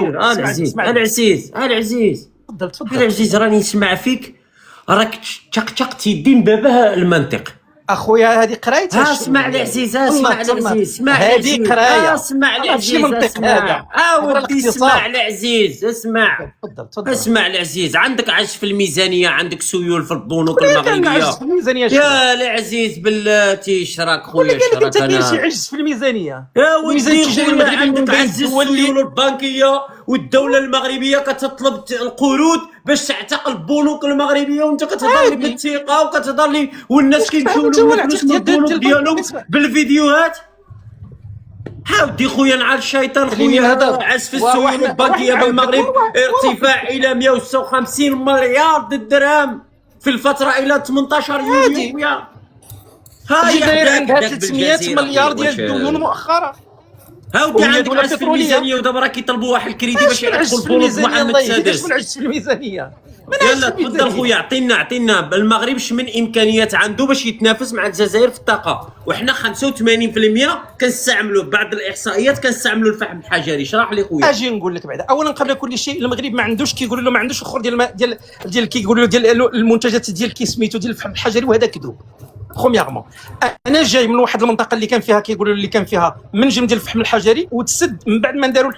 العزيز العزيز العزيز تفضل تفضل العزيز، راني نسمع فيك راك تشقتي يدين بابها المنطق. اخويا هذه قرايتها. اسمع العزيز، اسمع العزيز، اسمع هذه قرايه. اسمع ماشي العزيز، منطق هذا. ودي اسمع العزيز، اسمع. تفضل تفضل. اسمع العزيز، عندك عجز في الميزانيه، عندك سيول في البنوك عجز المغربيه. في الميزانيه يا العزيز بلاتي شراك خويا، قال لك انت شراك كاين انا شي عجز في الميزانيه. يا ودي ميزانية التجارة خويا، المغربية عندك من عز بعد السيول البنكيه، والدوله المغربيه كتطلب القروض باش تعتق البنوك المغربيه، وانت كتهضر لي بالثقه وكتهضر لي والناس كيمشيو لهم الفلوس من البنوك ديالهم بالفيديوهات. حاودي خويا نعال الشيطان خويا، هذا عز في السيول البنكيه بالمغرب ارتفاع الى 156 مليار درهم في الفتره الى 18 يوليو خويا. تجي داير عندها 300 مليار ديال الديون مؤخرا. هاودي عندك عجز في الميزانيه، ودابا راه كيطلبوا واحد الكريدي باش يعرفوا البنوك محمد السادس. من عجز في الميزانيه. يلا تفضل خويا، عطينا المغرب من امكانيات عنده باش يتنافس مع الجزائر في الطاقه، وحنا 85% كنستعملوا بعض الاحصائيات كنستعملوا الفحم الحجري. شرح لي خويا. اجي نقول لك بعدا. اولا قبل كل شيء المغرب ما عندوش، كيقولوا له ما عندوش الاخر ديال كيقولوا ديال المنتجات ديال سميتو ديال الفحم الحجري، وهذا كذوب. برومييرمون انا جاي من واحد المنطقه اللي كان فيها كيقولوا اللي كان فيها منجم ديال الفحم الحجري وتسد من بعد ما داروا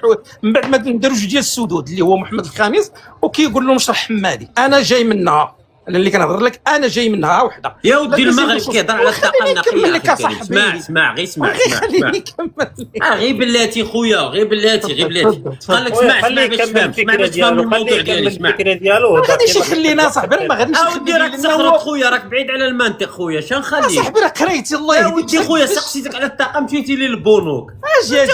من بعد ما داروا جوج ديال السدود اللي هو محمد الخامس وكيقول له مشرح حمادي. انا جاي منها اللي كنهضر لك، انا جاي منها وحده. يا ودي المغرب كيهضر على الطاقه النقيه. اسمع غير اسمع خليني نكمل. غير بلاتي خويا، غير بلاتي قال لك اسمع باش تفهم الموضوع ديالي. اسمع ما غاديش يخلينا صاحبي، راه ما غاديش ودي راك تخرج خويا، راك بعيد على المنطق خويا. شنخلي صاحبي راه قريتي الله يا يهديك. ودي خويا سقسيتك على الطاقه مشيتي للبنوك. اجي انا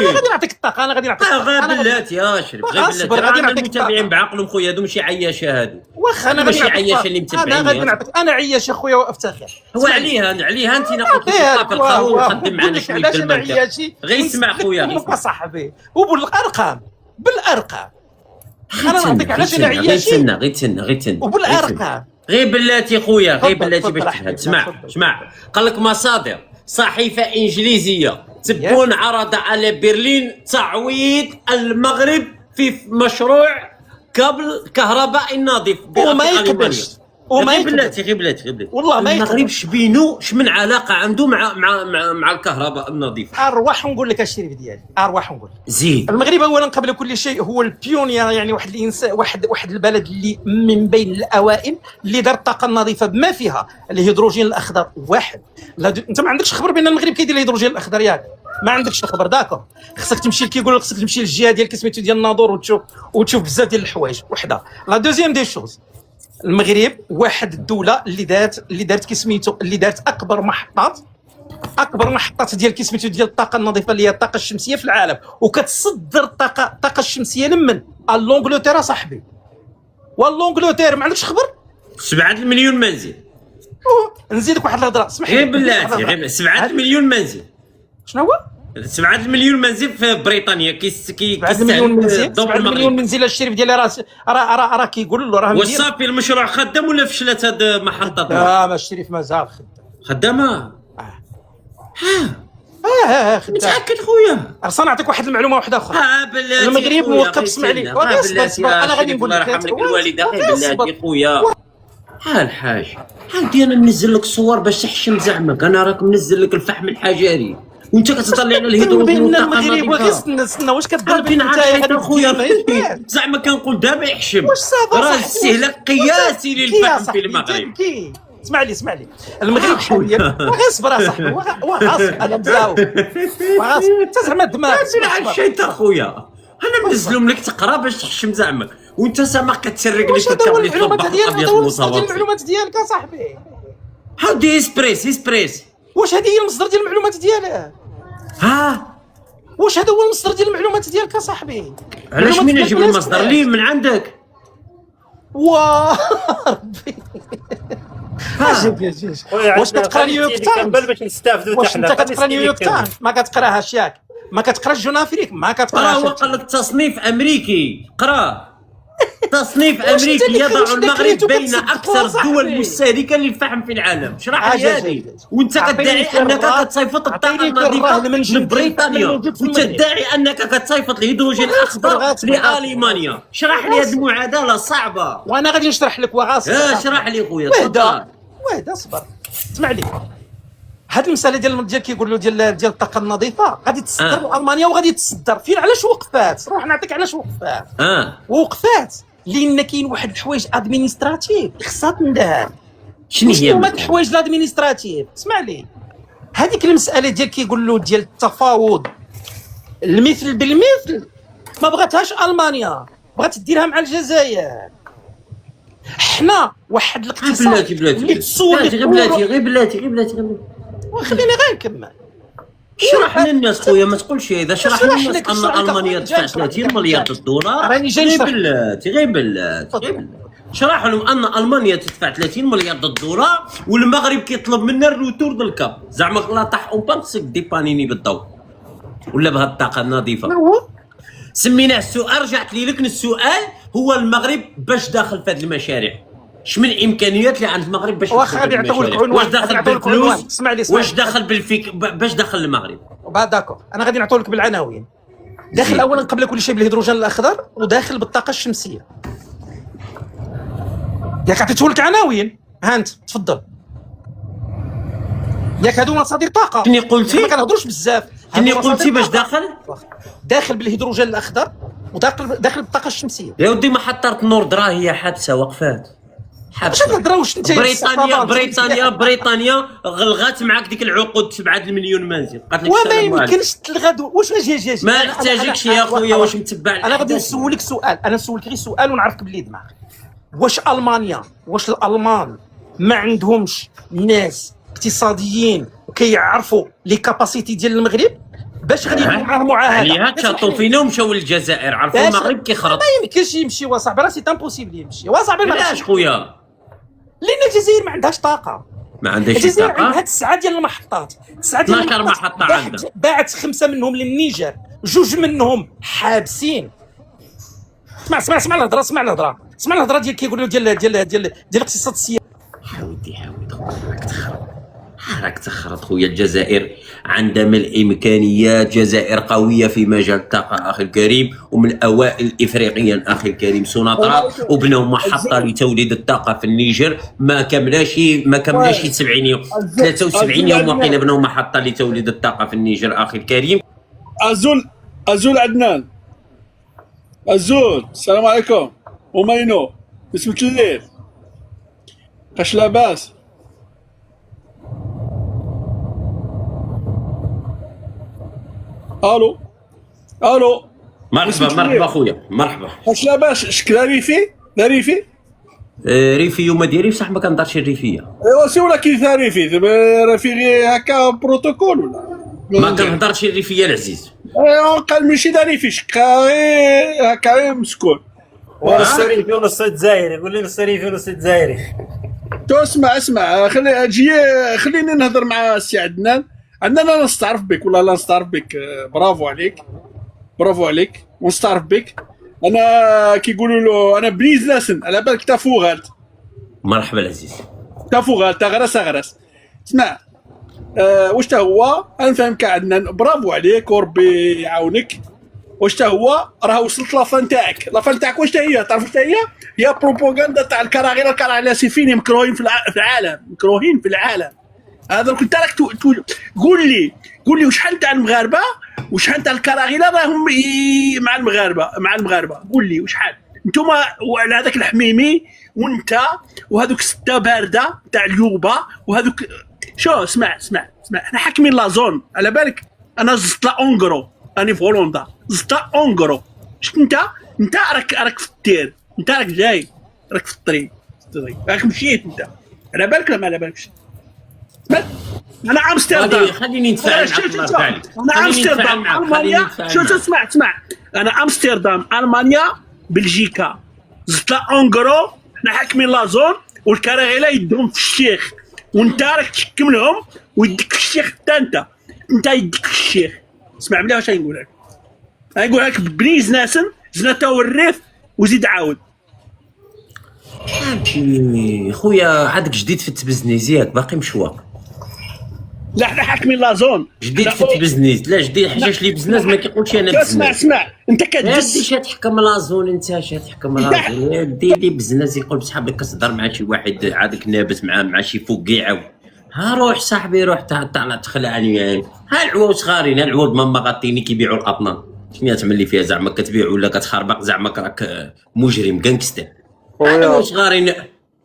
غادي نعطيك الطاقه، انا غادي نعطيك غير بلاتي يا شريف، غير بلاتي. راه المتابعين بعقلهم خويا، هادو ماشي عياشه، هادو واخا انا ماشي عياشه اللي متابعين. انا عياش اخويا وافتخر. هو عليها انت ناقص الثقافه الخاوي وخدم معنا شويه بالمنطق. غير اسمع خويا صاحبي وبالارقام انا نعطيك علاش انا عياشي. غير تسنى وبالارقام غير بلاتي خويا، غير بلاتي باش تفهم. اسمع قال لك مصادر صحيفه انجليزيه تبون عرض على برلين تعويض المغرب في مشروع كابل كهربائي نظيف وما يقبلش غير بلاتي والله ما المغرب شبينو من علاقه عنده مع الكهرباء النظيفه. ارواح نقول لك الشريف ديالي، ارواح نقول زيد. المغرب اولا قبل كل شيء هو البيونير، يعني واحد الانسان واحد البلد اللي من بين الاوائل اللي دار الطاقه النظيفه بما فيها الهيدروجين الاخضر. واحد انت ما عندكش خبر بان المغرب كيدير الهيدروجين الاخضر ياك؟ ما عندكش الخبر داكور. خصك تمشي كيقولوا لك خصك تمشي للجهه ديال سميتو ديال الناظور وتشوف بزاف ديال الحوايج. وحده لا دوزيام دي شوز، المغرب واحد الدوله اللي دارت سميتو اللي دارت اكبر محطات ديال سميتو ديال الطاقه النظيفه اللي هي الطاقه الشمسيه في العالم، وكتصدر الطاقه الشمسيه لمن لونجلتير صاحبي. واللونجلتير ما عندكش خبر؟ 7 مليون منزل. نزيدك واحد الهضره، اسمح لي. غير بلاتي غير 7 مليون منزل. شنو هو 7 مليون منزل في بريطانيا؟ 7 مليون منزل الشريف ديالي راه كيقول له راه وصافي المشروع خدام ولا فشلت هاد المحطه؟ ما الشريف مازال خدامه. متاكد خويا؟ اصلا نعطيك واحد المعلومه واحده اخرى. بلاتي المغرب موقف، اسمع لي انا غادي نقول لك الوالده. غير بلاتي خويا الحاج، عندي انا منزل لك الصور باش تحشم زعمك. انا راك منزل لك الفحم الحجري وانت كتطلع على الهيدروجين والطاقه النظيفه. استنى واش كتضرب انت خويا؟ زعما كنقول دابا يحشم، راه استهلاك قياسي للفحم في المغرب. اسمع لي المغرب حاليا واصبر اصاحبي واصبر انا مزاوب انت زعما دماغ على الشيطان خويا. انا منزلهم لك تقرا باش تحشم زعمك، وانت سما كتسرق لي في التابليت المعلومات ديالك اصاحبي. هاودي اسبريس واش هذه هي المصدر ديال المعلومات ديالك؟ واش هذا هو المصدر ديال المعلومات ديالك اصاحبي؟ علاش مين يجيب المصدر لي من عندك؟ ربي واش كتقرا نيويورك تايمز باش نستافدوا حتى حنا؟ كتقرا نيويورك تايمز؟ ما كتقراهاش ياك؟ ما كتقراش جون افريك؟ ما كتقراش. هو قال لك تصنيف امريكي، قراه. تصنيف واش انت امريكي اللي يضع كنت المغرب كريتو بين كتصدقوا اكثر صاحبي. الدول مستهلكه للفحم في العالم. اشرح لي جاي. هذه. وانت أعطيني كتدعي انك كرة. كتصيفط الطاقه أعطيني كرة النظيفه المنجم ديال الفحم لبريطانيا، الموجود في المغرب. وتدعي انك كتصيفط الهيدروجين الاخضر لالمانيا. اشرح لي هذه المعادله صعبه. وانا غادي نشرح لك وغاصب. اشرح لي خويا وحده اصبر اسمع لي. هاد المساله ديال كيقولوا ديال الطاقه النظيفه غادي تصدر المانيا وغادي تصدر فين علاش وقفات؟ روح نعطيك علاش وقفات. وقفات لان كاين واحد الحوايج ادمينستراتيف خصها تندار. شنو هي هما الحوايج الادمينستراتيف؟ اسمع لي، هذيك المساله ديال كيقولوا ديال التفاوض المثل بالمثل ما بغاتهاش المانيا، بغات ديرها مع الجزائر. حنا واحد الاقتصاد بلاتي غير بلاتي خليني غير نكمل. شرح للناس خويا، ما تقولش اذا شرح للناس ان المانيا تدفع 30 مليار دولار. راني جاي نشرح. غير بلاتي شرح لهم ان المانيا تدفع 30 مليار دولار والمغرب كيطلب منا الروتور ديال الكاب. زعما لا طاح اون بان خصك ديبانيني بالضوء ولا بهاد الطاقه النظيفه. سميناه السؤال، رجعت لي لك السؤال هو المغرب باش داخل في هذه المشاريع؟ شمن الامكانيات اللي عند المغرب باش واخا غادي نعطيو لك عنوان. واش داخل بالفلوس؟ اسمع لي واش داخل بالفيك باش داخل المغرب؟ داكور انا غادي نعطيو لك بالعناوين. داخل اولا قبل كل شيء بالهيدروجين الاخضر، وداخل بالطاقه الشمسيه. ياك عطيتو لك عناوين، ها انت تفضل. ياك هادو مصادر طاقه. شني قلتي؟ ما كنهضروش بزاف. شني قلتي باش داخل بالهيدروجين الاخضر وداخل بالطاقه الشمسيه. يا ودي محطة النور دراه هي حادثه وقفات. واش كتهضروش انت؟ بريطانيا غلغات معاك ديك العقود 7 المليون منزل. قالت لك وما يمكنش تلغى. واش جي ما نحتاجكش يا خويا. واش متبع انا غادي نسولك سؤال، انا نسولك غير سؤال ونعرفك بلي دماغ. واش المانيا، واش الالمان ما عندهمش ناس اقتصاديين وكيعرفوا لي كاباسيتي ديال المغرب باش غادي يديروا معاه معاهده؟ عليها تشاطوا فينا ومشاو للجزائر، عرفوا المغرب كيخرط. ما يمكنش يمشي وصاحبي، راه سي امبوسيبل يمشي وصاحبي. علاش خويا؟ لان الجزائر ما عندهاش طاقه. ما عندهاش الجزائر طاقه. عندها 9 ديال المحطات، 12 محطه عندها. باعت 5 منهم للنيجر، 2 منهم حابسين. اسمع الهضره ديال كيقولوا ديال الاقتصاد السياسي. حاول راك تخرط خويا. الجزائر عندها من الامكانيات، جزائر قويه في مجال الطاقه اخي الكريم، ومن اوائل افريقيا اخي الكريم. سوناطرا وبنوا محطه لتوليد الطاقه في النيجر، ما كملاش 70 يوم، 73 يوم وقيلا بنوا محطه لتوليد الطاقه في النيجر اخي الكريم. أزول عدنان، السلام عليكم. وماينو بسم الليل، قاش لاباس؟ الو مرحبا خويا، مرحبا. قاش لاباس؟ شكرا ريفي ريفي وما ديري بصح ما كنهضرش الريفيه. ايوا سي ولا كي ريفي ريفي غير هكا بروتوكول ولا ما كنهضرش الريفيه العزيز. ايوا قال ماشي ريفي شكا هكا مسكون. نص ريفي ونص جزائري. قول لي نص ريفي ونص جزائري. تو اسمع خليني نهضر مع السي عدنان. انا نستعرف بك ولا لا نستعرف بك. برافو عليك ونستعرف بك. انا كيقولوا له انا بليز لاسن على بالك تا فوغالت. مرحبا العزيز. تا فوغالت غرس. اسمع واش تا هو انا فهمك عدنان. برافو عليك وربي يعاونك. واش تا هو راه وصلت لافان تاعك واش تا هي؟ تعرف واش تا هي بروباغندا تاع الكراغيله سيفين مكروهين في العالم. هذا كنت راك قول لي وشحال تاع المغاربه وشحال تاع الكراغيله راهم مع المغاربه. قول لي وشحال نتوما على هذاك الحميمي وانت وهذوك سته بارده تاع اليوبا وهذوك. شو اسمع احنا حاكمين لا زون على بالك. انا زدت لا اونغرو، راني في هولندا زدت اونغرو. شفت انت راك في التير، انت راك جاي، راك في الطريق راك مشيت انت على بالك ولا ما على بالكش؟ انا امستردام. خليني نتفاعل معك. انا امستردام المانيا. شو اسمع انا امستردام المانيا بلجيكا زدت لا اونغرو. حنا حاكمين لا زون والكراغيله يدهم في الشيخ وانت راك تحكم لهم ويديك في الشيخ. انت يديك في الشيخ. اسمع مليح واش نقول لك. بليز ناسن زنتا والريف وزيد عاود. خويا عادك جديد في التبزنيز ياك باقي مشواق. لا حنا حاكمين لا زون. جديد في التبزنيز، لا جديد حاجه اللي بزنس ما كيقولش انا اسمع بزنس. اسمع انت يا كتدس. ودي شتحكم لازون، انت شتحكم لازون يا ودي اللي بزنس يقول بصحابك كتهضر مع شي واحد عادك نابت معاه مع شي فوقيعه. ها روح صاحبي روح طلع تخلعني يعني. ها العواد صغارين، ها العواد ماما غاطيني كيبيعوا الاطنان. شنو تعمل لي فيها زعما كتبيع ولا كتخربق زعما راك مجرم كانكستر. هادو صغارين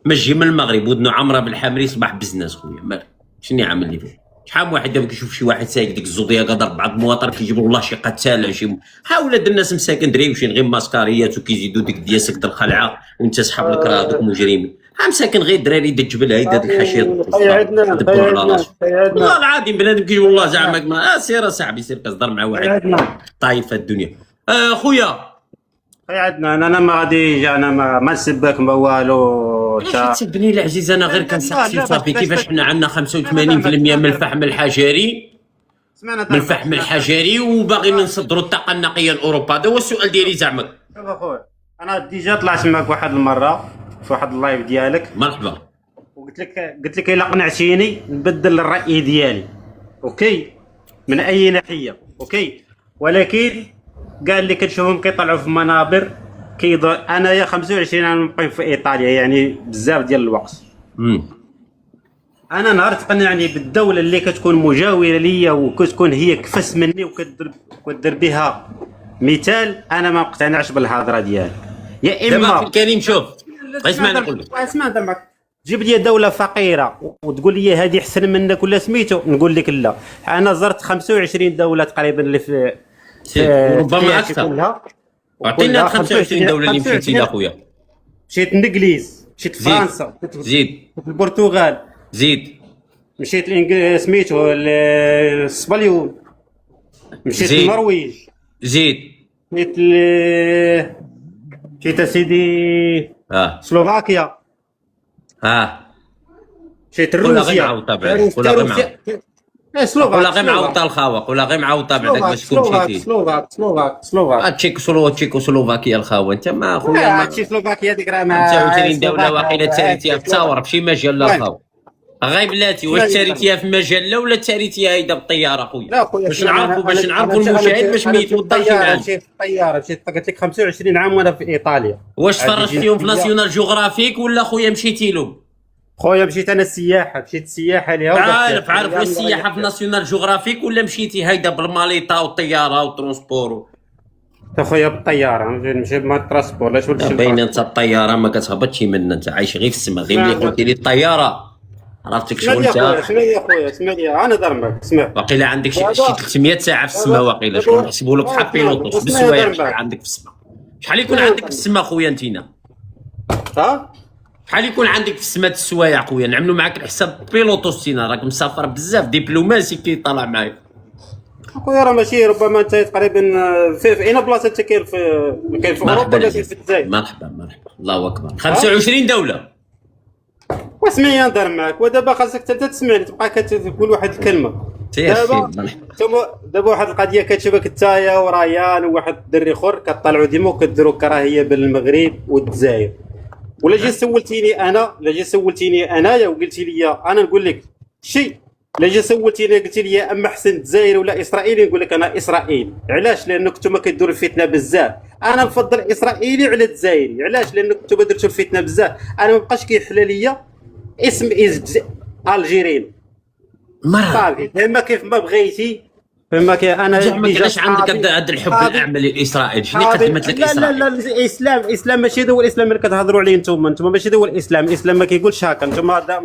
ما تجي من المغرب ودنو عامره بالحمري صباح بزنس خويا مالك شنو عامل لي فيه. شحال من واحد دابا كيشوف شي واحد سايق ديك الزودياقه ضرب بعض المواطر كيجيبوا والله شي قتال شي ها ولاد الناس مساكن دريوشين غير ماسكاريات وكيزيدوا ديك دياسك الخلعه وانت صحاب لك راه دوك مجرمين. ها مساكن غير الدراري دا الجبل هيدا الحشير والله العظيم بنادم كيجي والله زعما سير اصاحبي سير كتهضر مع واحد طايفه الدنيا. خويا عندنا انا ما غادي انا ما نسبك ما والو. علاش تسبني العزيز؟ انا غير كنسقسي صافي. كيفاش حنا عندنا 85% من الفحم الحجري، من الفحم الحجري وباغيين نصدروا الطاقه النقيه لاوروبا؟ هذا هو السؤال ديالي زعما. شوف اخويا انا ديجا طلعت معك واحد المره في واحد اللايف ديالك مرحبا. قلت لك الا قنعتيني نبدل الراي ديالي اوكي من اي ناحيه اوكي، ولكن قال لي كنشوفهم كيطلعوا في منابر انايا 25 عام مقيم في ايطاليا يعني بزاف ديال الوقت. انا نهار تقنعني بالدوله اللي كتكون مجاوره ليا وكتكون هي كفس مني وكدير بها مثال، انا ما مقتنعش بالهضره ديالك. يا دابا اما في الكريم شوف اسمعني نقول لك اسمع دابا جيب لي دوله فقيره وتقول لي هذه احسن منك ولا سميتو، نقول لك لا. انا زرت 25 دوله تقريبا اللي في ربما اكثر. عطينا 25 دوله اللي مشيتي اخويا. مشيت للانجليز، مشيت لفرنسا، زيد البرتغال، زيد مشيت سميتو الاسبانيول، مشيت للنرويج، زيد مشيت سيدي سلوفاكيا، مشيت لروسيا. ولا غير معاوطه الخاوه ولا غير معاوطه بعدك باش تكون مشيتي. سلوفاك تشيكوسلوفاكيا الخاوه انت ما خويا تشيكوسلوفاكيا ديك راه ما 29 دوله واقيلا تاريتيها في تصاور في شي مجله الخاوه. غايب بلاتي واش تاريتيها في مجله ولا تاريتيها هيدا بالطياره خويا؟ لا خويا باش نعرفوا المشاهد باش ما يتوضحش معانا. مشيت في الطياره، مشيت قلت لك 25 عام وانا في ايطاليا. واش تفرجتيهم في ناسيونال جيوغرافيك ولا خويا مشيتي لهم؟ خويا مشيت انا السياحه، مشيت السياحه ليها. عارف واش السياحه في ناسيونال جيوغرافيك ولا مشيتي هيدا بالماليطا والطياره والترونسبور؟ خويا بالطياره نمشي بالترونسبور. علاش باين انت الطياره ما كتهبطش منا، انت عايش غير في السماء. غير ملي قلتي لي الطياره عرفتك شغل انت. شنو هي خويا اسمع لي انا ضربك اسمع. واقيلا عندك شي 300 ساعه في السماء واقيلا شكون نحسبوا لك بحال بيلوطوس بالسوايع. شحال عندك في السماء؟ شحال يكون عندك في السماء خويا انتينا؟ شحال يكون عندك في السماء السوايع خويا؟ نعملوا معاك الحساب بيلوطوس تينا، راك مسافر بزاف دبلوماسي كيطلع معايا خويا. راه ماشي ربما انت تقريبا في اين بلاصه انت كاين في اوروبا ولا في الجزائر؟ مرحبا الله اكبر. 25 دوله. واسمعي نهضر معاك ودابا خاصك انت تسمعني تبقى كتقول واحد الكلمه. دابا واحد القضيه كتشبك نتايا وريان وواحد الدري اخر كطلعوا ديما وكديروا كراهيه بين المغرب والجزائر. ولا جي سولتيني انايا وقلتي لي انا نقول لك شيء. لا جي سولتيني قلتي لي اما حسن الجزائر ولا اسرائيلي، نقول لك انا اسرائيل. علاش؟ لانك نتوما كديروا الفتنه بزاف. انا نفضل اسرائيلي على الجزائري. علاش؟ لانك نتوما درتوا الفتنه بزاف. انا ما بقاش كيحلى ليا اسم الجيرين صافي. فهمنا كيف ما بغيتي، فهمنا كيف انا علاش عندك هذا الحب الاعمى لاسرائيل؟ شنو قدمت لك اسرائيل؟ لا الاسلام ماشي هو الاسلام اللي كتهضروا عليه نتوما ماشي هو الاسلام ما كيقولش هكا. نتوما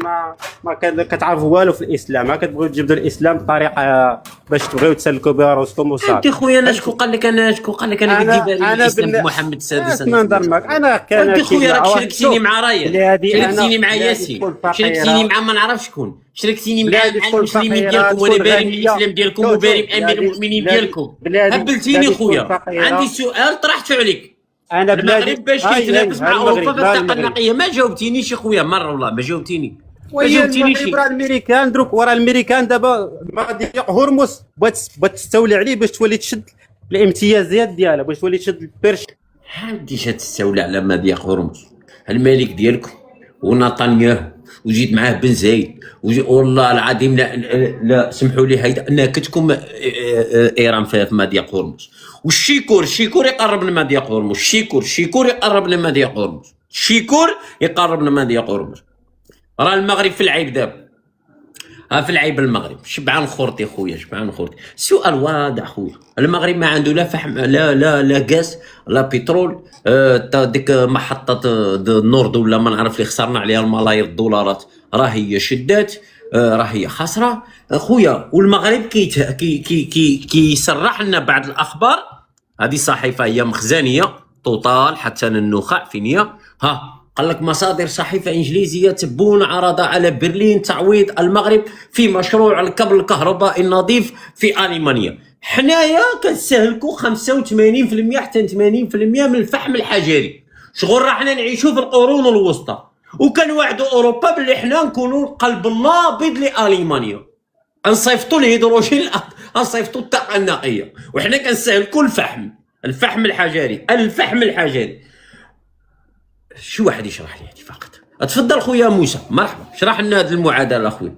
ما كتعرفوا والو في الاسلام. كتبغيو تجبدوا الاسلام بطريقه باش تبغيو تسلكوا بها راسكم وصافي. انت خويا انا شكون قال لك انا الاسلام محمد السادس؟ انا نهضر معك انا كان انت خويا راك شركتيني مع رايا، شركتيني مع ياسين، شركتيني مع ما نعرف شكون، شركتيني مع المسلمين ديالكم وانا بارم الاسلام ديالكم وبارم امير المؤمنين ديالكم. هبلتيني خويا. عندي سؤال طرحته عليك. انا المغرب باش كيتنافس مع اوروبا بالطاقه النقيه؟ ما جاوبتينيش يا خويا مره والله ما جاوبتيني. ما جاوبتينيش. الامريكان دروك ورا الامريكان دابا مضيق هرمز بغات تستولي عليه باش تولي تشد الامتيازات ديالها، باش تولي تشد البرش. عندي تستولي على مضيق هرمز؟ الملك ديالكم ونتنياهو وجيت معاه بن زايد والله العظيم لا سمحوا لي هيدا ناكتكم ايران في ماديا قرمز. والشيكور يقرب لماديا قرمز. الشيكور يقرب لماديا قرمز. الشيكور يقرب لماديا قرمز. راه المغرب في العيب دابا، في العيب المغرب شبعان خورتي خويا، شبعان خورتي. السؤال واضح خويا، المغرب ما عنده لا فحم لا غاز لا بترول. ديك محطة النورد ولا ما نعرف اللي خسرنا عليها الملايير الدولارات راهي شدات، راهي خاسرة خويا. والمغرب كيسرح لنا بعض الأخبار، هذه صحيفة هي مخزانية توتال حتى النخاع في نية. قال لك مصادر صحيفة إنجليزية تبون عرض على برلين تعويض المغرب في مشروع الكابل الكهربائي النظيف في ألمانيا. حنايا كنستهلكوا 85% حتى 80% من الفحم الحجري. شغل راحنا نعيشوا في القرون الوسطى، وكنوعدوا أوروبا باللي حنا نكونوا قلب النابض لألمانيا، نصيفطوا الهيدروجين، نصيفطوا الطاقة النقية، وحنا كنستهلكوا الفحم الحجري. شو واحد يشرح لي هذه فقط. تفضل خويا موسى، مرحبا، شرح لنا هذه المعادله خويا.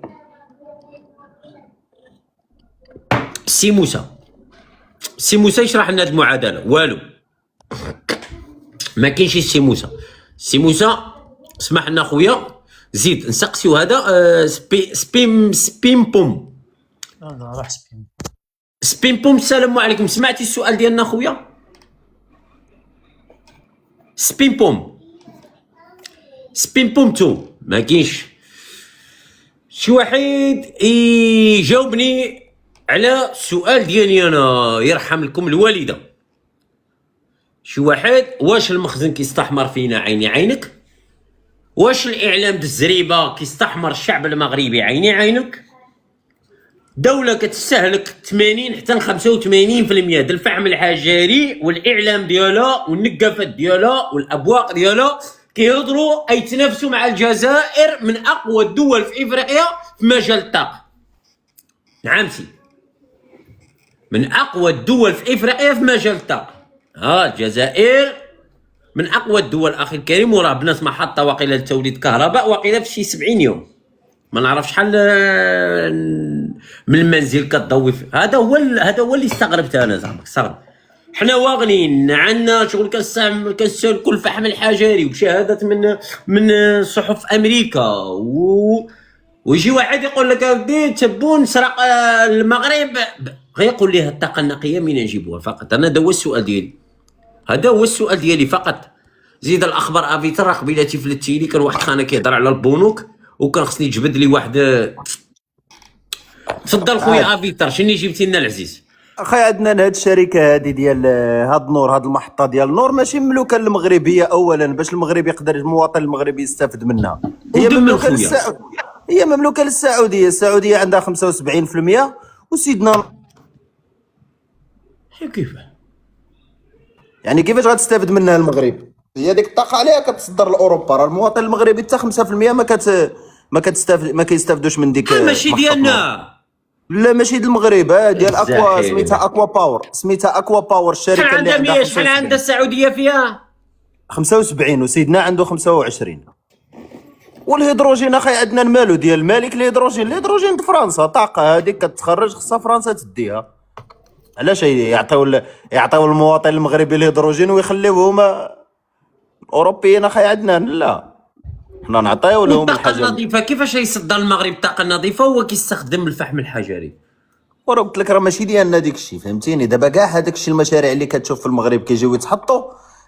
سي موسى يشرح لنا هذه المعادله. والو ما كاينش سي موسى اسمح لنا خويا، زيد نسقسيو هذا سبيم بوم. راح سبيم بوم. السلام عليكم، سمعتي السؤال ديالنا خويا؟ سبيم بوم 2 ما كاينش شي واحد يجاوبني على السؤال ديالي انا، يرحم لكم الوالده. شي واحد، واش المخزن كيستحمر فينا عيني عينك؟ واش الاعلام بالزريبه كيستحمر الشعب المغربي عيني عينك؟ دولة كتستهلك 80 حتى 85% ديال الفحم الحجري، والاعلام ديالها والنقافات ديالها والابواق ديالها كيهضروا يتنافسوا مع الجزائر من اقوى الدول في افريقيا في مجال الطاقه. نعم سي، من اقوى الدول في افريقيا في مجال الطاقه. الجزائر من اقوى الدول اخي الكريم، وراه بنات محطه واقيلا لتوليد كهرباء واقيلا في شي 70 يوم، ما نعرف شحال من المنزل كتضوي فيه. هذا هو اللي استغربت انا زعما استغرب. حنا واغنين عندنا شغل كنستهلكوا الفحم الحجري وبشهادات من صحف امريكا، ويجي واحد يقول لك اودي تبون نسرق المغرب، غيقول لي الطاقه النقيه منين نجيبوها؟ فقط انا هذا هو السؤال ديالي فقط. زيد الاخبار افيتر قبيلتي فلتي لي، كان واحد خانا كيهضر على البنوك وكان خصني تجبد لي واحد. تفضل خويا افيتر، شنو جبتي لنا العزيز؟ اخي عندنا هاد الشركه هادي ديال هاد نور، هاد المحطه ديال نور ماشي مملوكه للمغربيه اولا، باش المغرب يقدر المواطن المغربي يستافد منها. هي مملوكه للسعوديه. السعوديه عندها 75%، وسيدنا كيف يعني كيفاش غتستافد منها المغرب؟ هي ديك الطاقه عليها كتصدر لاوروبا، راه المواطن المغربي حتى 5% ما كيستافدوش من ديك. ماشي ديالنا، لا ماشي ديال المغرب، ديال اكوا، سميتها اكوا باور. الشركه اللي عندها شحال عندها السعوديه فيها 75 وسيدنا عنده 25. والهيدروجين اخي عندنا مالو ديال الملك. الهيدروجين د فرنسا، طاقه هذيك كتخرج خصها فرنسا تديها. علاش يعطيو المواطن المغربي الهيدروجين ويخليوه هما الاوروبيين اخي عندنا؟ لا، حنا نعطيو لهم الحاجه النظيفه. كيفاش يصدر المغرب الطاقه النظيفه وهو كيستخدم الفحم الحجري؟ ورا قلت لك راه ماشي ديالنا ديك الشيء، فهمتيني؟ دابا كاع هذاك الشيء المشاريع اللي كتشوف في المغرب كيجيو يتحطوا،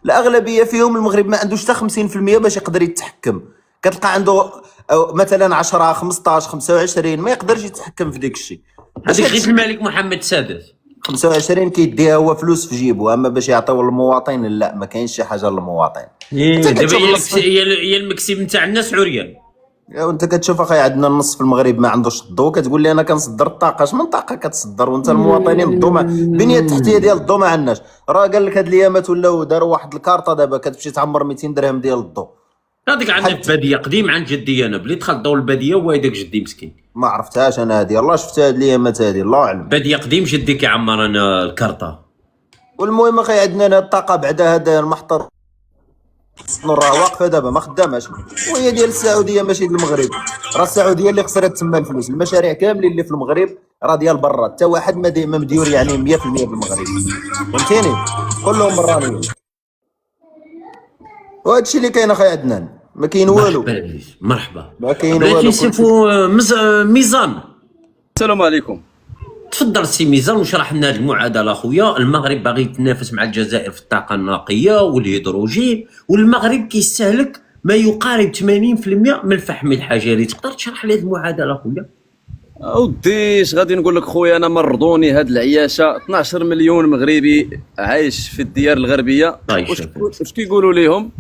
الاغلبيه فيهم المغرب ما عندوش حتى 50% باش يقدر يتحكم. كتلقى عنده مثلا 10 15 25 ما يقدرش يتحكم في ديك الشيء. هذيك غير الملك محمد السادس 25 كيديها هو فلوس في جيبه، اما باش يعطيو للمواطن لا، ما كاينش شي حاجه للمواطن. دابا هي المكسب نتاع الناس عريان. وانت كتشوف اخي عندنا النص في المغرب ما عندوش الضوء، كتقول لي انا كنصدر الطاقه. اش من طاقه كتصدر وانت المواطنين الضوء البنيه التحتيه ديال الضوء ما عندناش؟ راه قال لك هاد الايامات ولاو داروا واحد الكارطه دابا كتمشي تعمر 200 درهم ديال الضوء. هذيك عندنا في بديه قديم عند جدي انا، بلي دخل ضوء البديه هو هذاك جدي مسكين. ما عرفتهاش انا هذه، الله شفتها هاد الايامات هذه، الله اعلم. بديه قديم جدي كيعمر انا الكارطه. والمهم اخي عندنا الطاقه بعدا هذا المحطه راه واقفه دابا ما خداماش، وهي ديال السعوديه ماشي ديال المغرب. راه السعوديه اللي خسرت تما الفلوس، المشاريع كاملين اللي في المغرب راه ديال برا، حتى واحد ما مديور يعني 100% بالمغرب، فهمتيني؟ كلهم برانيين. وهذا الشيء اللي كاين اخي عدنان، ما كاين والو، مرحبا عزيز، مرحبا. ما كاين بلاتي والو. سيفو ميزان. السلام عليكم. تفضل سي ميزان وشرح لنا هذه المعادله اخويا. المغرب باغي يتنافس مع الجزائر في الطاقه النقيه والهيدروجين، والمغرب كيستهلك ما يقارب 80% من الفحم الحجري. تقدر تشرح لي هذه المعادله اخويا؟ اودي اش غادي نقول لك خويا، انا مرضوني هاد العياشه. 12 مليون مغربي عايش في الديار الغربيه، طيب واش كيقولوا ليهم؟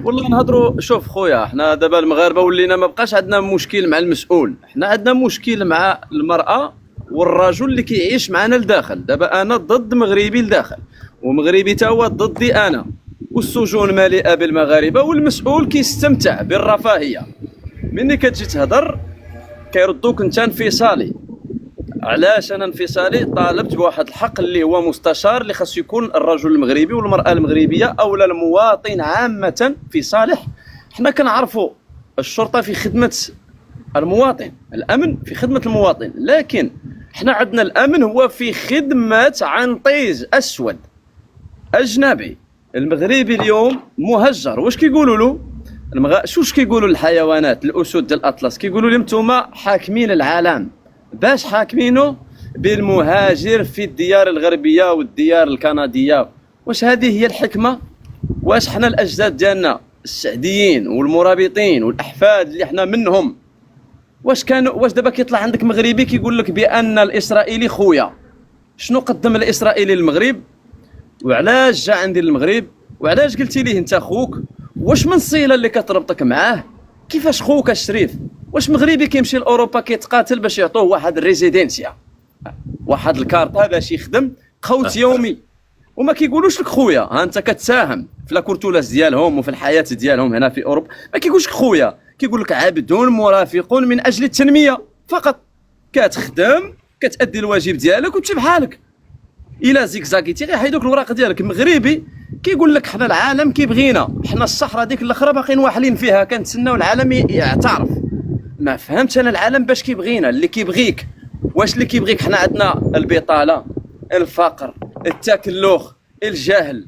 والله نهضروا. شوف خويا، حنا دابا المغاربه ولينا ما بقاش عندنا مشكل مع المسؤول، حنا عندنا مشكل مع المراه والرجل اللي كيعيش معنا لداخل. دابا انا ضد مغربي لداخل، ومغربي تا هو ضدي انا، والسجون مليئه بالمغاربه، والمسؤول كيستمتع بالرفاهيه. مني كتجي تهضر كيردوك انت انفصالي. علاش انا انفصالي؟ طالبت بواحد الحق اللي هو مستشار، اللي خاص يكون الرجل المغربي والمراه المغربيه اولا المواطن عامه في صالح. حنا كنعرفوا الشرطه في خدمه المواطن، الامن في خدمه المواطن، لكن حنا عندنا الامن هو في خدمه عنطيز اسود اجنبي. المغربي اليوم مهجر، واش كيقولوا له؟ شوش كيقولوا للحيوانات الاسود ديال الاطلس؟ كيقولوا لهم نتوما حاكمين العالم. باش حاكمينه؟ بالمهاجر في الديار الغربيه والديار الكنديه. واش هذه هي الحكمه؟ واش حنا الاجداد ديالنا السعديين والمرابطين والاحفاد اللي حنا منهم، واش دابا كيطلع عندك مغربي كيقول لك بان الاسرائيلي خويا؟ شنو قدم الاسرائيلي للمغرب؟ وعلاش جا عندي المغرب؟ وعلاش قلتي ليه انت خوك؟ واش من الصله اللي كتربطك معاه؟ كيفاش خوك الشريف؟ واش مغربي كيمشي لاوروبا كيتقاتل باش يعطوه واحد الريزيدنسيا، واحد الكارطه باش يخدم قوت يومي، وما كيقولوش لك خويا ها انت كتساهم في لاكورتولاس ديالهم وفي الحياه ديالهم هنا في اوروبا؟ ما كيقولش لك خويا، كيقول لك عبد مرافق من اجل التنميه فقط. كتخدم كتادي الواجب ديالك وتمشي بحالك. الا زيكزاكيتي غيحيدوك الوراق ديالك. مغربي كيقول لك حنا العالم كيبغينا، حنا الصحراء ديك الاخرى باقيين واحلين فيها كنتسناو العالم يعترف. ما فهمتش انا العالم باش كيبغينا، اللي كيبغيك. واش اللي كيبغيك؟ حنا عندنا البطاله، الفقر، التكلخ، الجهل.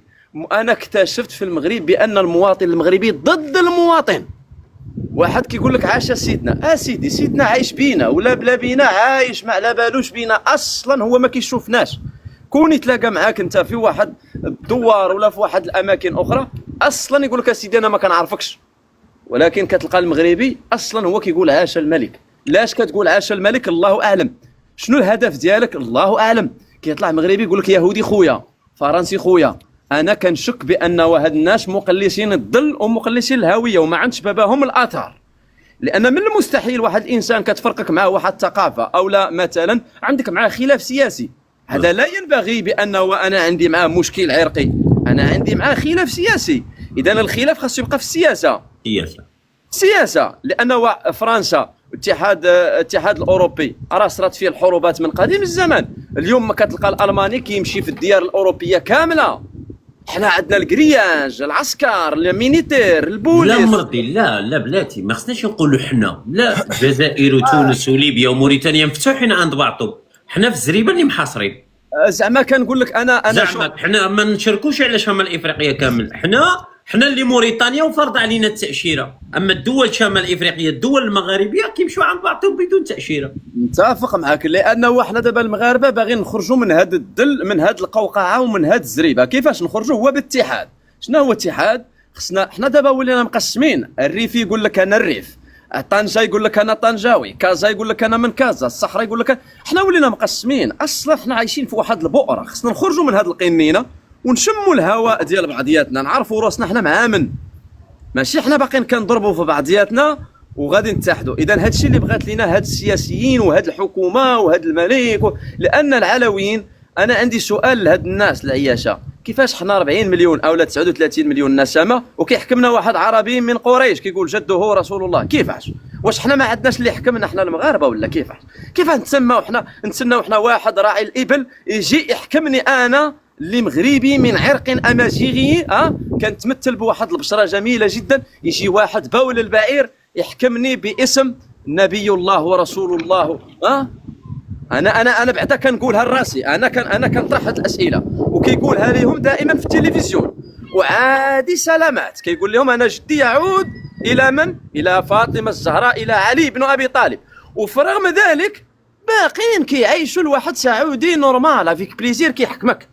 انا اكتشفت في المغرب بان المواطن المغربي ضد المواطن. واحد كيقول لك عاش سيدنا، سيدي سيدنا عايش بينا ولا بلا بينا عايش، ما على بالوش بينا اصلا، هو ما كيشوفناش. كون يتلاقى معاك انت في واحد الدوار ولا في واحد الاماكن اخرى اصلا يقول لك سيدي انا ما كنعرفكش. ولكن كتلقى المغربي اصلا هو كيقول عاش الملك. لاش كتقول عاش الملك؟ الله اعلم. شنو الهدف ديالك؟ الله اعلم. كيطلع مغربي يقول لك يهودي خويا، فرنسي خويا. انا كنشك بان هاد الناس مقلسين الظل ومقلسين الهويه وما عندش باباهم الاثار. لان من المستحيل واحد الانسان كتفرقك معه واحد الثقافه او لا مثلا عندك معاه خلاف سياسي، هذا لا ينبغي بانه انا عندي معاه مشكل عرقي، انا عندي معاه خلاف سياسي. اذا الخلاف خاصو يبقى في السياسه. سياسه لانه فرنسا الاتحاد الاوروبي راه صرات فيه الحروبات من قديم الزمان. اليوم ما كتلقى الالماني كيمشي في الديار الاوروبيه كامله. حنا عندنا الكرياج، العسكر، المينيتير، البوليس. لا مرضي، لا بلاتي، ما خصناش نقولوا حنا. لا، الجزائر وتونس وليبيا وموريتانيا مفتوحين عند بعضهم، حنا في الزريبه اللي محاصرين. زعما كنقول لك انا زعما حنا ما نشاركوش على شمال افريقيا كامل. حنا اللي موريتانيا وفرض علينا التاشيره، اما الدول شمال افريقيا الدول المغاربيه كيمشوا عند بعضهم بدون تاشيره. متفق معك، لانه حنا دابا المغاربه باغيين نخرجوا من هذا الدل، من هذه القوقعه ومن هذه الزريبه. كيفاش نخرجوا؟ هو بالاتحاد. شنو هو الاتحاد؟ خصنا حنا دابا ولينا مقسمين. الريفي يقول لك انا الريف، طنجه يقول لك انا طنجاوي، كازا يقول لك انا من كازا، الصحراء يقول لك حنا ولينا مقسمين. اصلا حنا عايشين في واحد البؤره، خصنا نخرجوا من هذه القنينه ونشموا الهواء ديال بعضياتنا، نعرفوا راسنا حنا مع من، ماشي حنا باقيين كنضربوا في بعضياتنا وغادي نتحدوا. اذا هذا الشيء اللي بغات لينا هاد السياسيين وهاد الحكومه وهاد الملك لان العلويين. انا عندي سؤال لهاد الناس العياشه، كيفاش حنا 40 مليون او 39 مليون نسمه وكيحكمنا واحد عربي من قريش كيقول جده هو رسول الله؟ كيفاش؟ واش حنا ما عندناش اللي يحكمنا حنا المغاربه ولا كيفاش نتسماو حنا؟ نتسناو حنا واحد راعي الابل يجي يحكمني انا اللي مغربي من عرق امازيغي كان تمثل بواحد البشره جميله جدا، يجي واحد بول البعير يحكمني باسم نبي الله ورسول الله. انا بعدا كنقولها لراسي، انا كنطرح هذه الاسئله وكيقولها لهم دائما في التلفزيون، وعادي سلامات كيقول لهم انا جدي يعود الى من؟ الى فاطمه الزهراء، الى علي بن ابي طالب، وفرغم ذلك باقيين كيعيشوا لواحد سعودي نورمال افيك بليزير كيحكمك.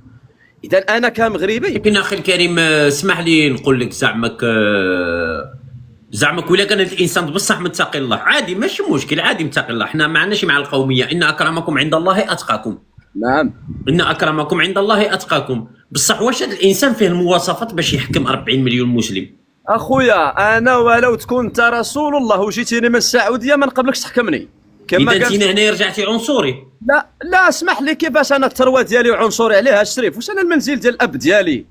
اذا انا كمغربي لكن اخي الكريم اسمح لي نقول لك زعمك ولا كان الانسان بصح متقي الله عادي ماشي مشكل، عادي متقي الله، حنا ما عندناش مع القوميه، ان اكرمكم عند الله اتقاكم. نعم، ان اكرمكم عند الله اتقاكم، بصح واش هذا الانسان فيه المواصفات باش يحكم 40 مليون مسلم؟ اخويا انا ولو تكون انت رسول الله وجيتيني من السعوديه ما نقبلكش تحكمني كما اذا قال. جينا هنا رجعتي عنصري. لا اسمح لي، كيفاش انا الثروه ديالي وعنصري عليها الشريف؟ واش انا المنزل ديال الاب ديالي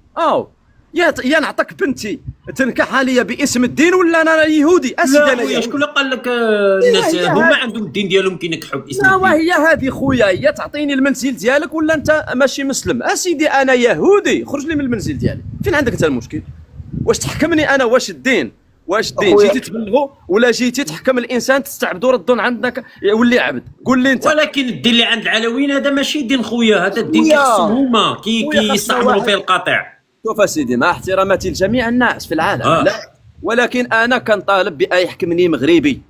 يا نعطيك بنتي تنكح عليا باسم الدين ولا انا يهودي؟ اسيدي لا انا خويا يهودي. شكون اللي قال لك الناس هما عندهم الدين ديالهم كينكحوا باسم الدين؟ وهي هذه خويا، هي تعطيني المنزل ديالك ولا انت ماشي مسلم؟ اسيدي انا يهودي، خرج لي من المنزل ديالي. فين عندك انت المشكل؟ واش تحكمني انا؟ واش الدين جيتي تبلغوا ولا جيتي تحكم الانسان تستعبدوا ردوا عندك يولي عبد؟ قول لي انت. ولكن الدين اللي عند العلويين هذا ماشي دين خويا، هذا الدين كيخصهم هما كيستعملوا فيه القطيع. شوف اسيدي، مع احتراماتي لجميع الناس في العالم لا، ولكن انا كنطالب بأن يحكمني مغربي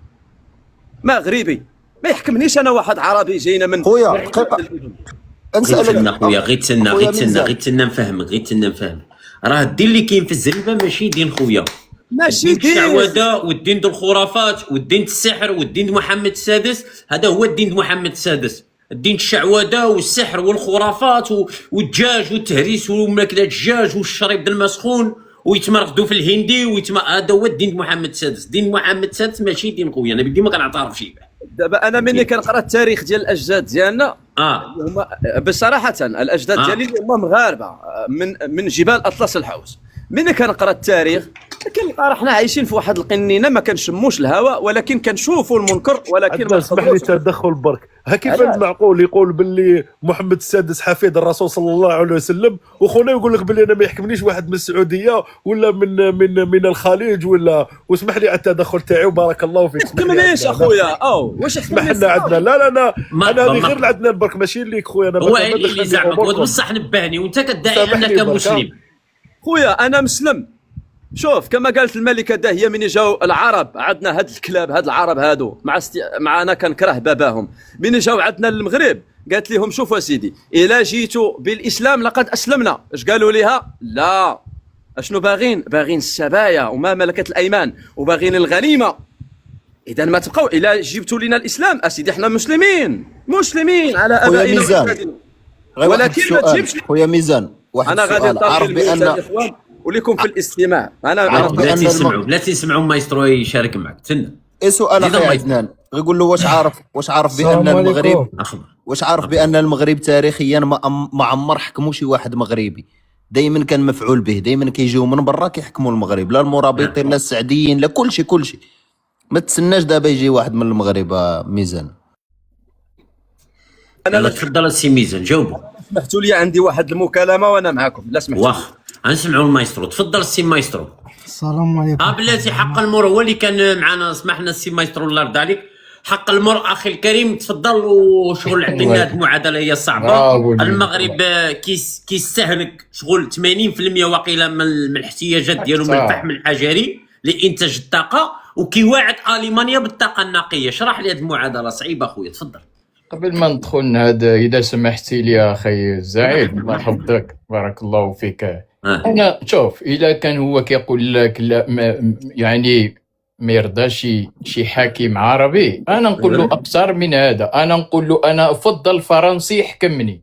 ما يحكمنيش انا واحد عربي جاينا من خويا دقيقه غير خويا غير خويا تسنى نفهمك راه الدين اللي كاين في الزريبه ماشي دين خويا، ماشي الدين دين. الشعوذه والدين ديال الخرافات والدين السحر والدين محمد السادس، هذا هو الدين محمد السادس. الدين الشعوذه والسحر والخرافات والدجاج والتهريس وماكله الدجاج والشريب د المسخون ويتمرقدوا في الهندي هذا هو الدين محمد السادس. دين محمد السادس ماشي دين خويا، انا بدي ما كنعترفش به. دابا انا مني كنقرا التاريخ ديال الاجداد ديالنا هما بصراحه الاجداد ديالي هما مغاربه من جبال اطلس الحوس. مني كنقرا التاريخ كنلقى راه حنا عايشين في واحد القنينه ما كنشموش الهواء، ولكن كنشوفوا المنكر ولكن ما اسمح لي تدخل برك. كيف معقول يقول باللي محمد السادس حفيد الرسول صلى الله عليه وسلم وخونا يقول لك باللي انا ما يحكمنيش واحد من السعوديه ولا من الخليج ولا؟ واسمح لي على التدخل تاعي وبارك الله فيك. يحكمنيش اخويا واش اسمح لنا عندنا لا انا هذه غير عندنا برك ماشي ليك خويا. انا هو اللي زعمك بصح نبهني وانت كدعي انك مسلم. خويا انا مسلم. شوف كما قالت الملكه داهيه من جاو العرب عندنا هاد الكلاب، هاد العرب هادو معنا كنكره باباهم، من جاو عندنا للمغرب قالت لهم شوفوا سيدي الا جيتوا بالاسلام لقد اسلمنا. اش قالوا لها؟ لا، اشنو باغين السبايا وما ملكت الايمان وباغين الغنيمه. اذا ما تبقاو الا جبتوا لنا الاسلام اسيدي احنا مسلمين على ابائنا وأجدادنا. ولكن ما تجيبش خويا ميزان واحد انا غادي نطالب بان وليكم في الاستماع. انا لا تسمعوا مايسترو يشارك معك. تسنى سؤال اخي عدنان غيقول له واش عارف بان المغرب بان المغرب تاريخيا ما عمر حكموا شي واحد مغربي، دائما كان مفعول به، دائما كيجيو من برا كيحكموا المغرب، لا المرابطين لا السعديين لا كل شيء. ما تسناش دابا يجي واحد من المغرب ميزان. انا تفضل السي ميزان جاوبوا. سمحتوا لي عندي واحد المكالمه وانا معكم. لا سمحتوا واخ غنسمعوا المايسترو. تفضل السي مايسترو. السلام عليكم. بلاتي حق المرء هو اللي كان معنا. سمحنا السي مايسترو الله يرضى عليك. حق المرء اخي الكريم تفضل. وشغل عطينا هذه المعادله هي صعبه. المغرب كيستهلك شغل 80% واقيلا من الاحتياجات ديالو من الفحم الحجري لانتاج الطاقه، وكيواعد المانيا بالطاقه النقيه. شرح لي هذه المعادله صعيبه اخويا تفضل. قبل ما ندخل هذا اذا سمحتي لي يا اخي زعيد الله يحفظك بارك الله فيك. انا شوف اذا كان هو كيقول لك لا يعني ما يرضاش شي حاكم عربي، انا نقول له اكثر من هذا. انا نقول له انا افضل فرنسي يحكمني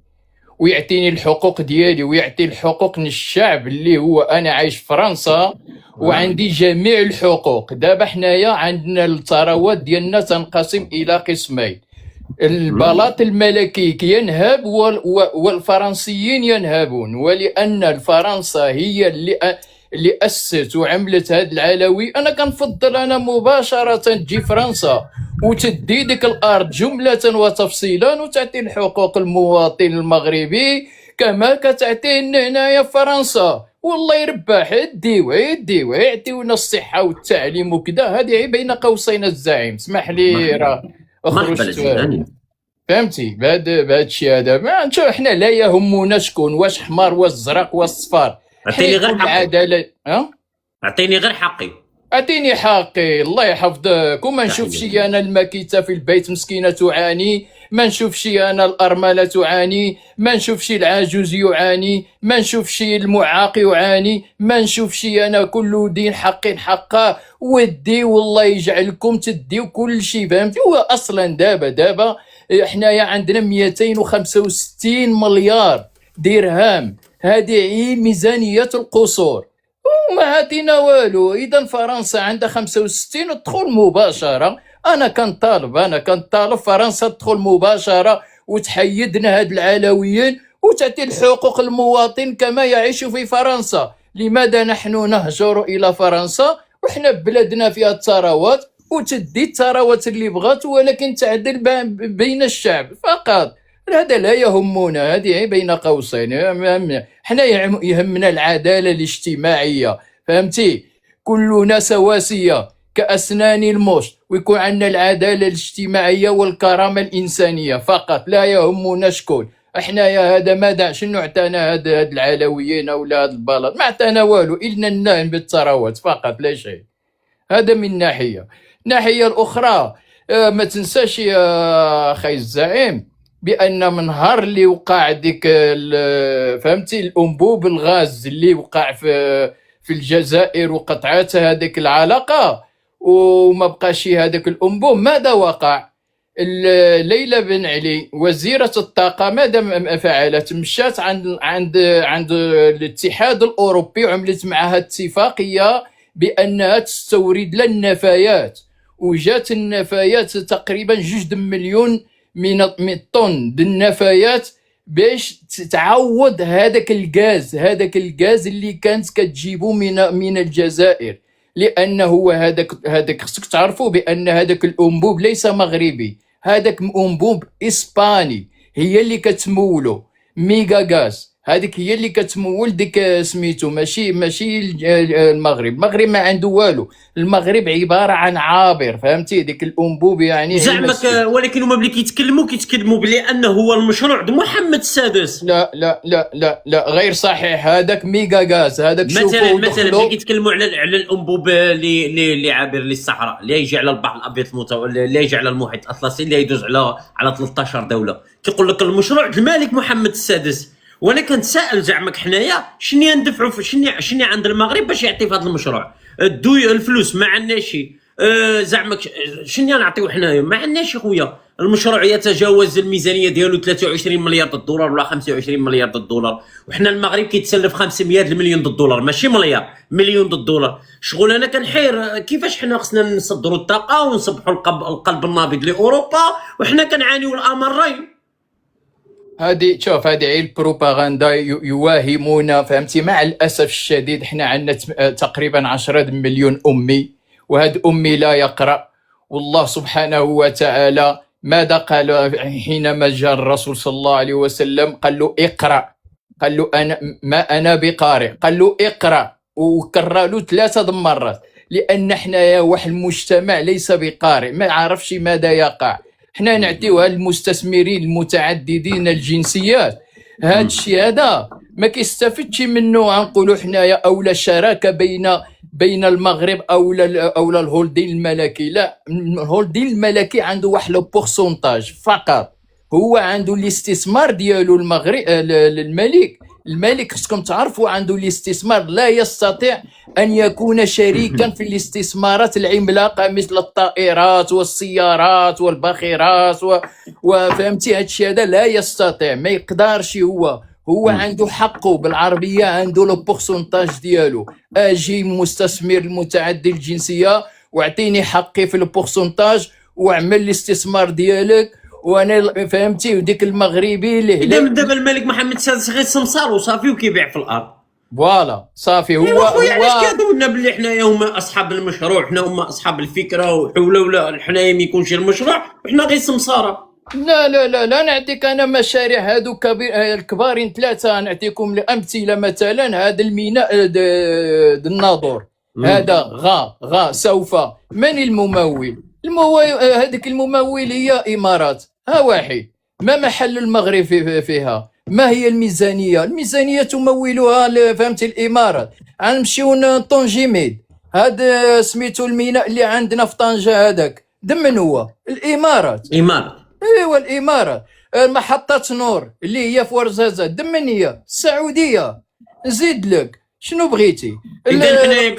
ويعطيني الحقوق ديالي ويعطي الحقوق للشعب اللي هو انا عايش في فرنسا وعندي جميع الحقوق. دابا حنايا عندنا الثروات ديالنا تنقسم الى قسمين، البلاط الملكي ينهب والفرنسيين ينهبون، ولأن فرنسا هي اللي أسست وعملت هذا العلوي. أنا كنفضل أنا مباشرة تجي فرنسا وتدي ديك الأرض جملة وتفصيلا وتعطي الحقوق المواطن المغربي كما كتعطينا هنايا فرنسا. والله يربح، يديوها يعطيونا الصحة والتعليم وكذا. هذه بين قوسين الزعيم، اسمح لي راه مرحبا خرجت. الزيداني. فهمتي بهذا الشيء هذا. ما نشوف حنا لا يهمنا شكون، واش حمار واش زرق واش صفار. اعطيني غير يكون حقي، العدالة. اعطيني غير حقي. اعطيني حقي، الله يحفظك. وما نشوفش انا المكيته في البيت مسكينه تعاني، ما نشوفش انا الارمله تعاني، ما نشوفش العجوز يعاني، ما نشوفش المعاق يعاني، ما نشوفش انا كل دين حقه. ودي والله يجعلكم تديو كل شيء، فهمتي. هو اصلا دابا حنايا عندنا 265 مليار درهم، هذه هي ميزانيه القصور وما عطينا والو. اذا فرنسا عندها 65 تدخل مباشره. انا كنطالب فرنسا تدخل مباشره وتحيدنا هاد العلويين وتعطي الحقوق المواطن كما يعيش في فرنسا. لماذا نحن نهجر الى فرنسا وحنا بلادنا فيها الثروات، وتدي الثروات اللي بغات، ولكن تعدل بين الشعب فقط. هذا لا يهمنا، هذه بين قوسين. حنا يهمنا العدالة الاجتماعية، فهمتي. كلنا سواسية كأسنان المشط، ويكون عندنا العدالة الاجتماعية والكرامة الإنسانية فقط، لا يهمنا شكون. احنا يا هذا ماذا شنو عطانا هاد العلويين ولا هاد البلد؟ ما عطانا والو إلا النهم بالثروات فقط لا شيء. هذا من ناحية. الناحية الأخرى ما تنساش يا أخي الزعيم بان من نهار اللي وقع ديك فهمتي الانبوب الغاز اللي وقع في الجزائر وقطعت هذيك العلاقه وما بقاش هذاك الانبوب، ماذا وقع؟ ليلى بن علي وزيره الطاقه ماذا فعلت؟ مشات عند الاتحاد الاوروبي وعملت معها اتفاقيه بانها تستورد لنا النفايات، وجات النفايات تقريبا 2 مليون من الطن ديال النفايات باش تعوض هذاك الغاز اللي كانت كتجيبو من الجزائر. لانه هذاك خصك تعرفوا بان هذاك الانبوب ليس مغربي، هذاك انبوب اسباني هي اللي كتمولو. ميغا غاز هذيك هي اللي كتمول ديك سميتو، ماشي المغرب ما عنده والو. المغرب عباره عن عابر، فهمتي. ديك الانبوب يعني زعمك، ولكن هما ملي كيتكلموا بلي انه هو المشروع د محمد السادس. لا لا لا لا لا غير صحيح. هذاك ميغا غاز هذاك مثلا ملي كيتكلموا على الانبوب اللي عابر للصحراء، اللي يجي على البحر الابيض اللي يجي على المحيط الاطلسي، اللي يدوز على 13 دوله. كيقول لك المشروع د الملك محمد السادس. وانا كنتسائل زعمك حنايا شنو ندفعوا شنو عند المغرب باش يعطي في هذا المشروع؟ الفلوس ما عندناش. زعمك شنو نعطيو حنايا؟ ما عندناش خويا. المشروع يتجاوز الميزانيه ديالو 23 مليار دولار ولا 25 مليار دولار، وحنا المغرب كيتسلف 500 مليون دولار، ماشي مليار، مليون دولار. شغل انا كنحير كيفاش حنا خصنا نصدروا الطاقه ونصبحوا القلب النابض لاوروبا وحنا كنعانيو الامرين. هذه شوف، هذه هي البروباغندا يواهمونا، فهمتي. مع الاسف الشديد حنا عندنا تقريبا 10 مليون امي، وهذا امي لا يقرا. والله سبحانه وتعالى ماذا قال حينما جاء الرسول صلى الله عليه وسلم؟ قال له اقرا، قال له انا بقارئ، قال له اقرا، وكرر له 3 مرات. لان حنا واحد المجتمع ليس بقارئ، ما عرفش ماذا يقع. حنا نعطيوها للمستثمرين المتعددين الجنسيات. هذا الشيء هذا ما كيستافدش منه. غنقولوا حنايا اولا الشراكه بين المغرب اولا الهولدين الملكي. لا، الهولدين الملكي عنده واحد لو بورسونتاج فقط، هو عنده الاستثمار ديالو. الملك خصكم تعرفوا عنده الاستثمار، لا يستطيع أن يكون شريكا في الاستثمارات العملاقة مثل الطائرات والسيارات والباخرات وفهمتي. هادشي هذا لا يستطيع، ما يقدرش. هو عنده حقه، بالعربية عنده لو بورسونتاج ديالو. أجي مستثمر المتعدد الجنسية واعطيني حقي في البورسونتاج واعمل الاستثمار ديالك، وانا فهمتي. وديك المغربي اللي دابا الملك محمد السادس غير سمسار وصافي وكيبيع في الارض. فوالا صافي. هو خويا علاش كيهضروا لنا بلي حنايا هما اصحاب المشروع، حنا هما اصحاب الفكره، وحول ولا حنايا ما يكونش المشروع وحنا غير سمساره؟ لا لا لا لا، نعطيك انا مشاريع هادو الكبارين ثلاثه، نعطيكم الامثله. مثلا هذا الميناء الناظور، هذا غا سوف. من الممول؟ هذيك الممول هي امارات. ها واحد، ما محل المغرب فيها؟ ما هي الميزانيه؟ الميزانيه تمولها فهمت الامارات. غنمشيو طنجيميد، هذا سميتو الميناء اللي عندنا في طنجه، هذاك من هو؟ الامارات. إمارة. ايوا الامارات. محطة نور اللي هي في ورزازة، من هي؟ السعودية. نزيد لك شنو بغيتي؟ إذا حنا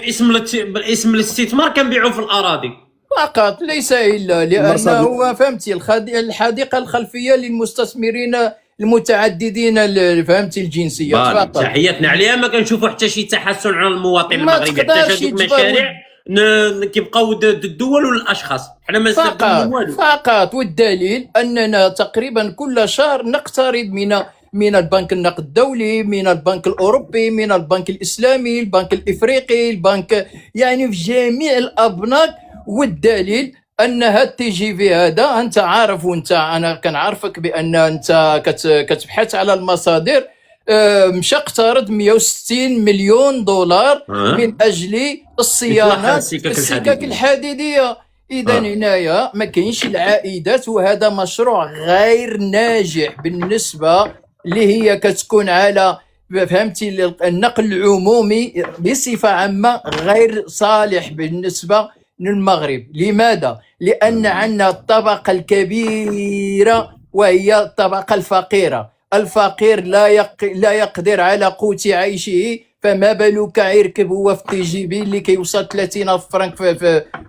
باسم الاستثمار كنبيعوا في الأراضي فقط، ليس الا لانه فهمتي الحديقة الخلفية للمستثمرين المتعددين فهمتي الجنسيات فقط. تحياتنا عليها، ما كنشوفوا حتى شي تحسن على المواطن ما المغربي، حتى تقدرش هذوك المشاريع كيبقاو ضد الدول ولا الاشخاص، حنا ما استفدنا والو. فقط. والدليل اننا تقريبا كل شهر نقترض من البنك النقد الدولي، من البنك الاوروبي، من البنك الاسلامي، البنك الافريقي، البنك يعني في جميع الابناك. والدليل ان هاد تي جي في هذا، انت عارف، وانت انا كنعرفك بان انت كتبحث على المصادر، مشى اقترض 160 مليون دولار من اجل الصيانه السكك الحديديه. اذا هنايا ما كاينش العائدات، وهذا مشروع غير ناجح بالنسبه اللي هي كتكون على فهمتي النقل العمومي بصفه عامه، غير صالح بالنسبه للمغرب. لماذا؟ لان عندنا الطبقه الكبيره وهي الطبقه الفقيره. الفقير لا يقدر على قوت عيشه، فما بالك يركب هو في تي جي بي اللي كيوصل 30,000 فرنك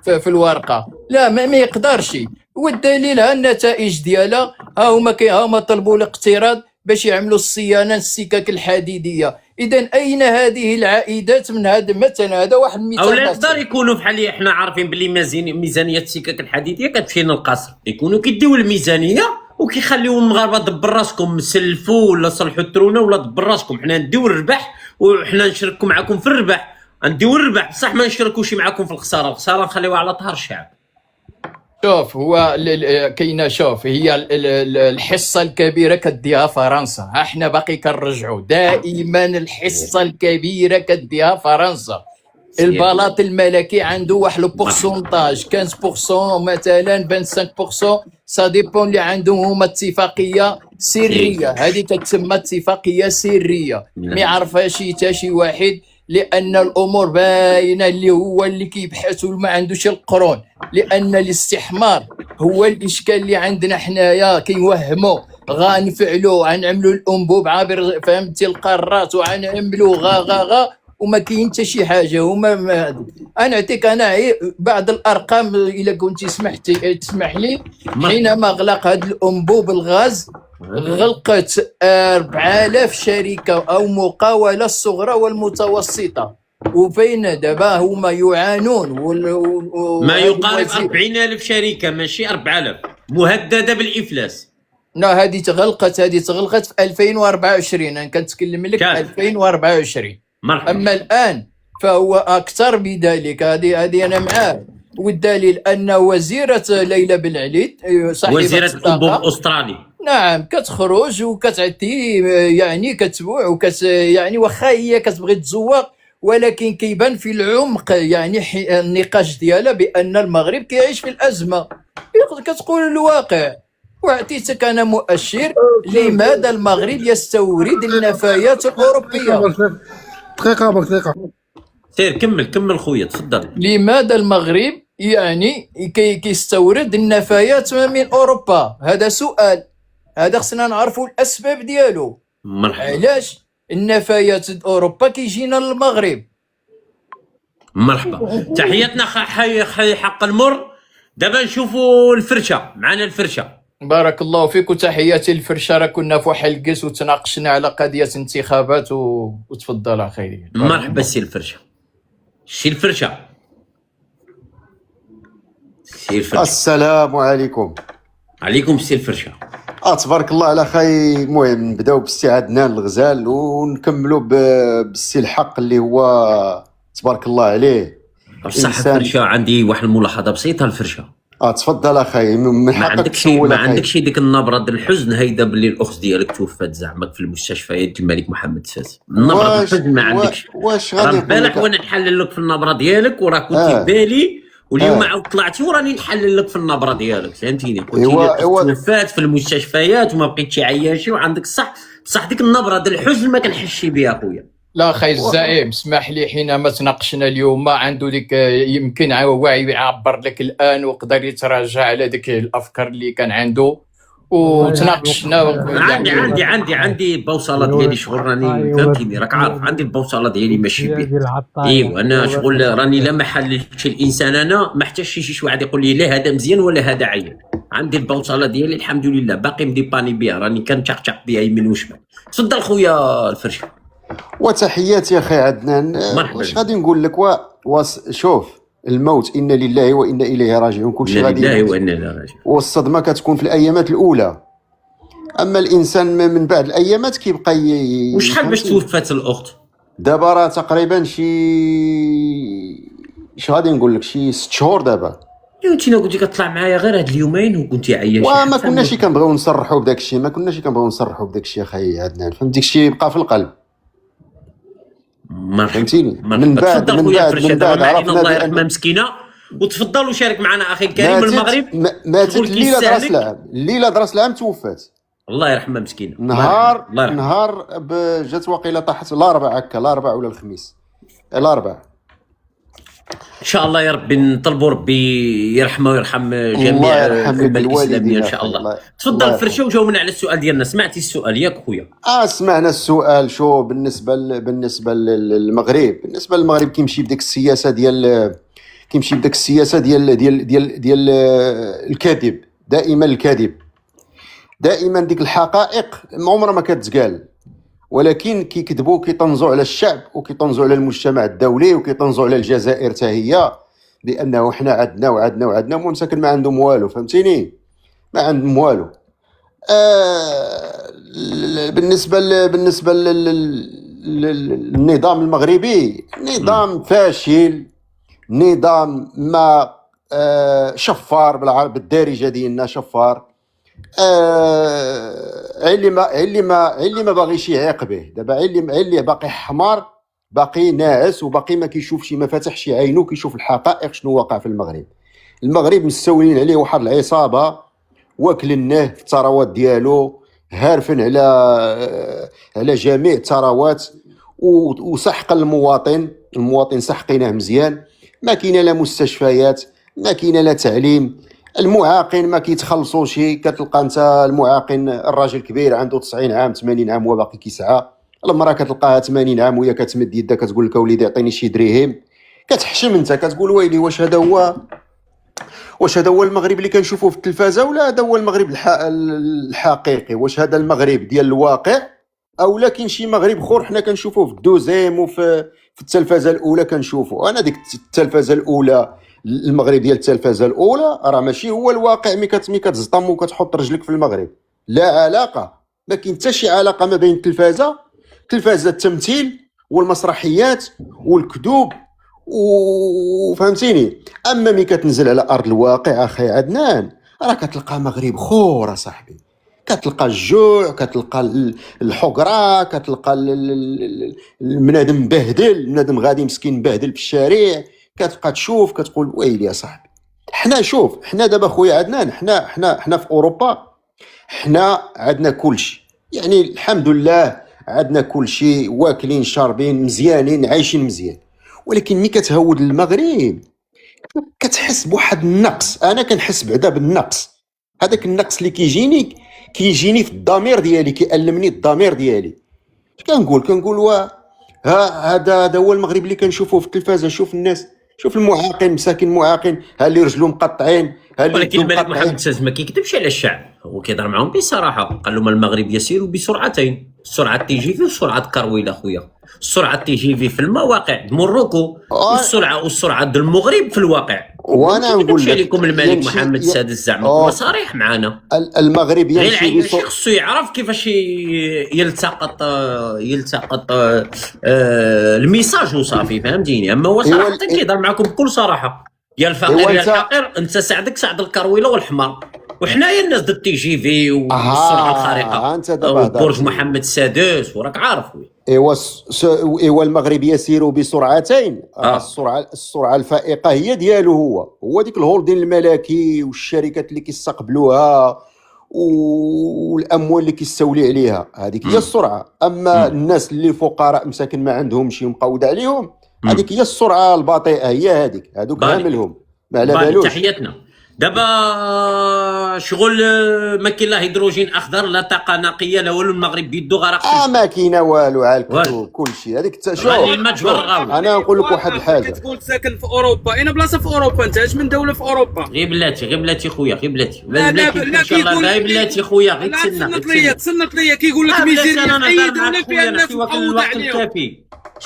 في الورقه؟ لا، ما يقدرش. والدليل ها النتائج ديالها، هما طلبوا الاقتراض باش يعملوا الصيانه السكك الحديديه. اذا اين هذه العائدات من هذا؟ مثلا هذا واحد المثال. او لا يقدر يكونوا بحال حنا عارفين باللي ميزانيه السكك الحديديه كتمشي للقصر، يكونوا كيديو الميزانيه وكيخليو المغاربه دبر راسكم، سلفوا ولا صلحوا الترونه ولا دبر راسكم، حنا نديو الربح وحنا نشاركوا معكم في الربح، نديو الربح بصح ما نشاركوش معكم في الخساره، الخساره نخليوها على طهر الشعب. شوف، هو كاينه، شوف، هي الحصه الكبيره كديها فرنسا. احنا باقي كنرجعوا دائما الحصه الكبيره كديها فرنسا. البلاط الملكي عنده واحد البورسونتاج 15% مثلا 25%، سا ديبون اللي عندهم هما اتفاقيه سريه. هذه كتسمى اتفاقيه سريه، ما يعرفهاش حتى شي واحد، لان الامور باينه اللي هو اللي كيبحث وما عندوش القرون. لان الاستحمار هو الاشكال اللي عندنا حنايا، كيوهموا غنفعلوا غنعملوا الانبوب عابر فهمتي القارات وغنعملوا غا وما كاين حتى شي حاجه. هما انا نعطيك انا بعض الارقام الا كنتي تسمح لي. حينما غلق هذا الانبوب الغاز، غلقت 4000 شركه او مقاوله الصغرى والمتوسطه، وفين دابا هما يعانون ما يقارب 40,000 شركه، ماشي 4000 مهدده بالافلاس. لا، هذه تغلقت في 2024. انا كنتكلم لك 2024. مرحبا. اما الان فهو اكثر بذلك. هذه انا معاه. والدليل ان وزيره ليلى بن علي صاحبه وزيره الانبوب الاسترالي، نعم، كتخرج وكتعطي يعني كتبوع يعني واخا هي كتبغي تزوق، ولكن كيبان في العمق يعني النقاش ديالها بان المغرب كيعيش في الازمه. كتقول الواقع. واعطيتك انا مؤشر لماذا المغرب يستورد النفايات الاوروبيه. دقيقه سير كمل خويا، تفضل. لماذا المغرب يعني كيستورد النفايات من اوروبا؟ هذا سؤال، هذا خصنا نعرفوا الاسباب ديالو. مرحبا. علاش النفايات اوروبا كيجينا للمغرب؟ مرحبا. تحياتنا حي حق المر. دابا نشوفوا الفرشه، معنا الفرشه. بارك الله فيك، وتحياتي للفرشه. راه كنا في واحد الجلس وتناقشنا على قضيه انتخابات وتفضل اخي. مرحبا سي الفرشه. سي الفرشه. السلام عليكم. عليكم سي الفرشه. تبارك الله على خير. المهم نبداو بالسي عدنان الغزال ونكملوا بالسي الحق اللي هو تبارك الله عليه. بصح الفرشه عندي واحد الملاحظه بسيطه. الفرشه تفضل اخي، من ما حقك عندكش تسول ما اخي. عندكش ديك النبره ديال الحزن هيدا باللي الاخت ديالك توفات زعما في المستشفيات الملك محمد السادس، نبره واش الحزن ما عندكش. واش راه غادي نقول البارح لك؟ وانا نحلل لك في النبره ديالك وراه كنتي في بالي، واليوم عاود طلعتي وراني نحلل لك في النبره ديالك، فهمتيني؟ قلتي لي توفات في المستشفيات وما بقيتش عياشي وعندك الصح، بصح ديك النبره ديال الحزن ما كنحسش بها خويا. لا خي الزعيم، اسمح لي، حينما تناقشنا اليوم ما عنده ديك، يمكن وعي يعبر لك الان وقدر يتراجع على ديك الافكار اللي كان عنده وتناقشنا. عندي البوصله ديالي شغل، راني فهمتيني، راك عارف عندي البوصله ديالي ماشي بها. ايوا انا شغل راني لا ما حللتش الانسان، انا ما احتاجش شي واحد يقول لي لا هذا مزيان ولا هذا عيان. عندي البوصله ديالي الحمد لله باقي مديباني بها، راني كنتشقشق بها يمين وشمال. تفضل خويا الفرشي. وتحياتي اخي عدنان. واش غادي نقول لك؟ شوف، الموت انا لله وانا اليه راجعون، كل شيء غادي لله وانا اليه راجعون، والصدمه كتكون في الايامات الاولى، اما الانسان من بعد الايامات كيبقى وشحال باش توفات الاخت؟ دابا راه تقريبا اش غادي نقول لك، شي 6 شهور دابا. انت كنتي كتطلع معايا غير هاد اليومين وكنتي عياش، وما كناش كنبغيو نصرحوا بداك الشيء، ما كناش كنبغيو نصرحوا بداك الشيء اخي عدنان، فهمت؟ داك الشيء يبقى في القلب، فهمتيني؟ من بعد عرفنا الله يرحمها مسكينه. وتفضل وشارك معنا اخي الكريم من المغرب. ماتت الليله درس العام، الليله درس العام توفات، الله يرحمها مسكينه. نهار جات واقيلا طاحت الاربعاء هكا، الاربعاء ولا الخميس، الاربعاء. ان شاء الله يا ربي نطلبوا ربي يرحمه ويرحم جميع الامه الاسلاميه ان شاء الله. تفضل فرشه وجاوبنا على السؤال ديالنا. سمعتي السؤال ياك خويا؟ سمعنا السؤال. شو بالنسبه للمغرب، بالنسبه للمغرب كيمشي بديك السياسه ديال ديال الكذب، دائما الكذب، دائما ديك الحقائق عمرها ما كتقال، ولكن كيكذبوا، كيطنزوا على الشعب وكيطنزوا على المجتمع الدولي وكيطنزوا على الجزائر حتى هي، لانه حنا عندنا وعندنا ومساكن ما عندهم والو، فهمتيني؟ ما عندهم والو. بالنسبه للنظام المغربي، نظام فاشل، نظام ما شفار بالدارجه ديالنا، شفار. اللي ما باغيش يعيق به دابا، اللي باقي حمار، باقي ناعس، وباقي ما كيشوفش، ما فاتحش عينو كيشوف الحقائق شنو واقع في المغرب. المغرب مستولين عليه واحد العصابه واكلناه في الثروات ديالو، هارفن على جميع الثروات، وسحق المواطن سحقيناه مزيان. ما كاينه لا مستشفيات، ما كاينه لا تعليم، المعاقين ما كيتخلصوش. كتلقى انت المعاقين الراجل كبير عنده 90 عام 80 عام هو باقي كيسعى، المراه كتلقاها 80 عام وهي كتمد يدها كتقول لك وليدي عطيني شي دريهم، كتحشم انت، كتقول ويلي واش هذا هو المغرب اللي كنشوفوه في التلفازه، ولا هذا هو المغرب الحقيقي؟ واش هذا المغرب ديال الواقع، او لا كاين شي مغرب اخر حنا كنشوفوه في الدوزيم وفي التلفازه الاولى كنشوفوا؟ انا ديك التلفازه الاولى، المغرب ديال التلفازه الاولى راه ماشي هو الواقع. مي كتزطم وكتحط رجلك في المغرب، لا علاقه، ما كاين حتى شي علاقه ما بين التلفازه التمثيل والمسرحيات والكذوب، وفهمتيني. اما مي كتنزل على ارض الواقع اخي عدنان، راه كتلقى مغرب خور صاحبي، كتلقى الجوع، كتلقى الحقره، كتلقى المنادم مبهدل، المنادم غادي مسكين مبهدل في الشارع، كتبقى تشوف كتقول ويلي يا صاحبي. حنا دابا خويا عدنان، حنا في اوروبا، حنا عندنا كلشي، يعني الحمد لله عندنا كلشي، واكلين شاربين مزيانين عايشين مزيان. ولكن ملي كتهود للمغرب كتحس بواحد النقص. انا كنحس بعدا بالنقص، هذاك النقص اللي كيجيني في الضمير ديالي، كيألمني الضمير ديالي. كنقول هذا هو المغرب اللي كنشوفوه في التلفازه. شوف الناس، شوف المعاقين، مساكن المعاقين، ها اللي رجلهم مقطعين، ها اللي ولكن الملك محمد السادس ما كيكذبش على الشعب، هو كيهضر معاهم بصراحه. قال لهم المغرب يسير بسرعتين، السرعه التيجيفي والسرعه الكرويله خويا. السرعه التيجيفي في المواقع موروكو، والسرعه ديال المغرب في الواقع. وانا نقول لكم الملك محمد السادس زعما هو صريح معنا. المغرب يمشي خصو يعرف كيفاش يلتقط الميساج وصافي، فهمتيني؟ اما هو صراحه كيهضر معكم بكل صراحه. يا الفقير إيوا يا انت الحقير، انت سعدك سعد الكرويله والحمار، وحنايا الناس د التي جي في والسرعه الخارقه انت دابا وبرج هضرتي. محمد السادس وراك عارف خويا. ايوا المغرب يسير بسرعتين. السرعه الفائقه هي ديالو، هو ديك الهولدين الملكي والشركات اللي كيستقبلوها والاموال اللي كيستولي عليها، هذيك هي السرعه. اما الناس اللي فقراء مساكن ما عندهمش مقود عليهم، هذيك هي السرعه البطيئه، هي هذوك بالي. عاملهم ما على بالي، بالوش. تحياتنا. دابا شغل ما كاين لا هيدروجين اخضر لا طاقه نقيه لا والو، المغرب بيدو غرق ما كاينه والو، عالك والو. كل شيء هذيك شوف غالي المتجر غاوي. انا نقول لك واحد الحاجه. كتقول ساكن في اوروبا، اين بلاصه في اوروبا؟ انت اش من دوله في اوروبا؟ غير بلاتي خويا، غير بلاتي. لا ان شاء الله غير بلاتي خويا، غير لا تسنى. تصنت ليا كيقول لك ميزانيه في اي دوله فيها الناس مقود عليهم.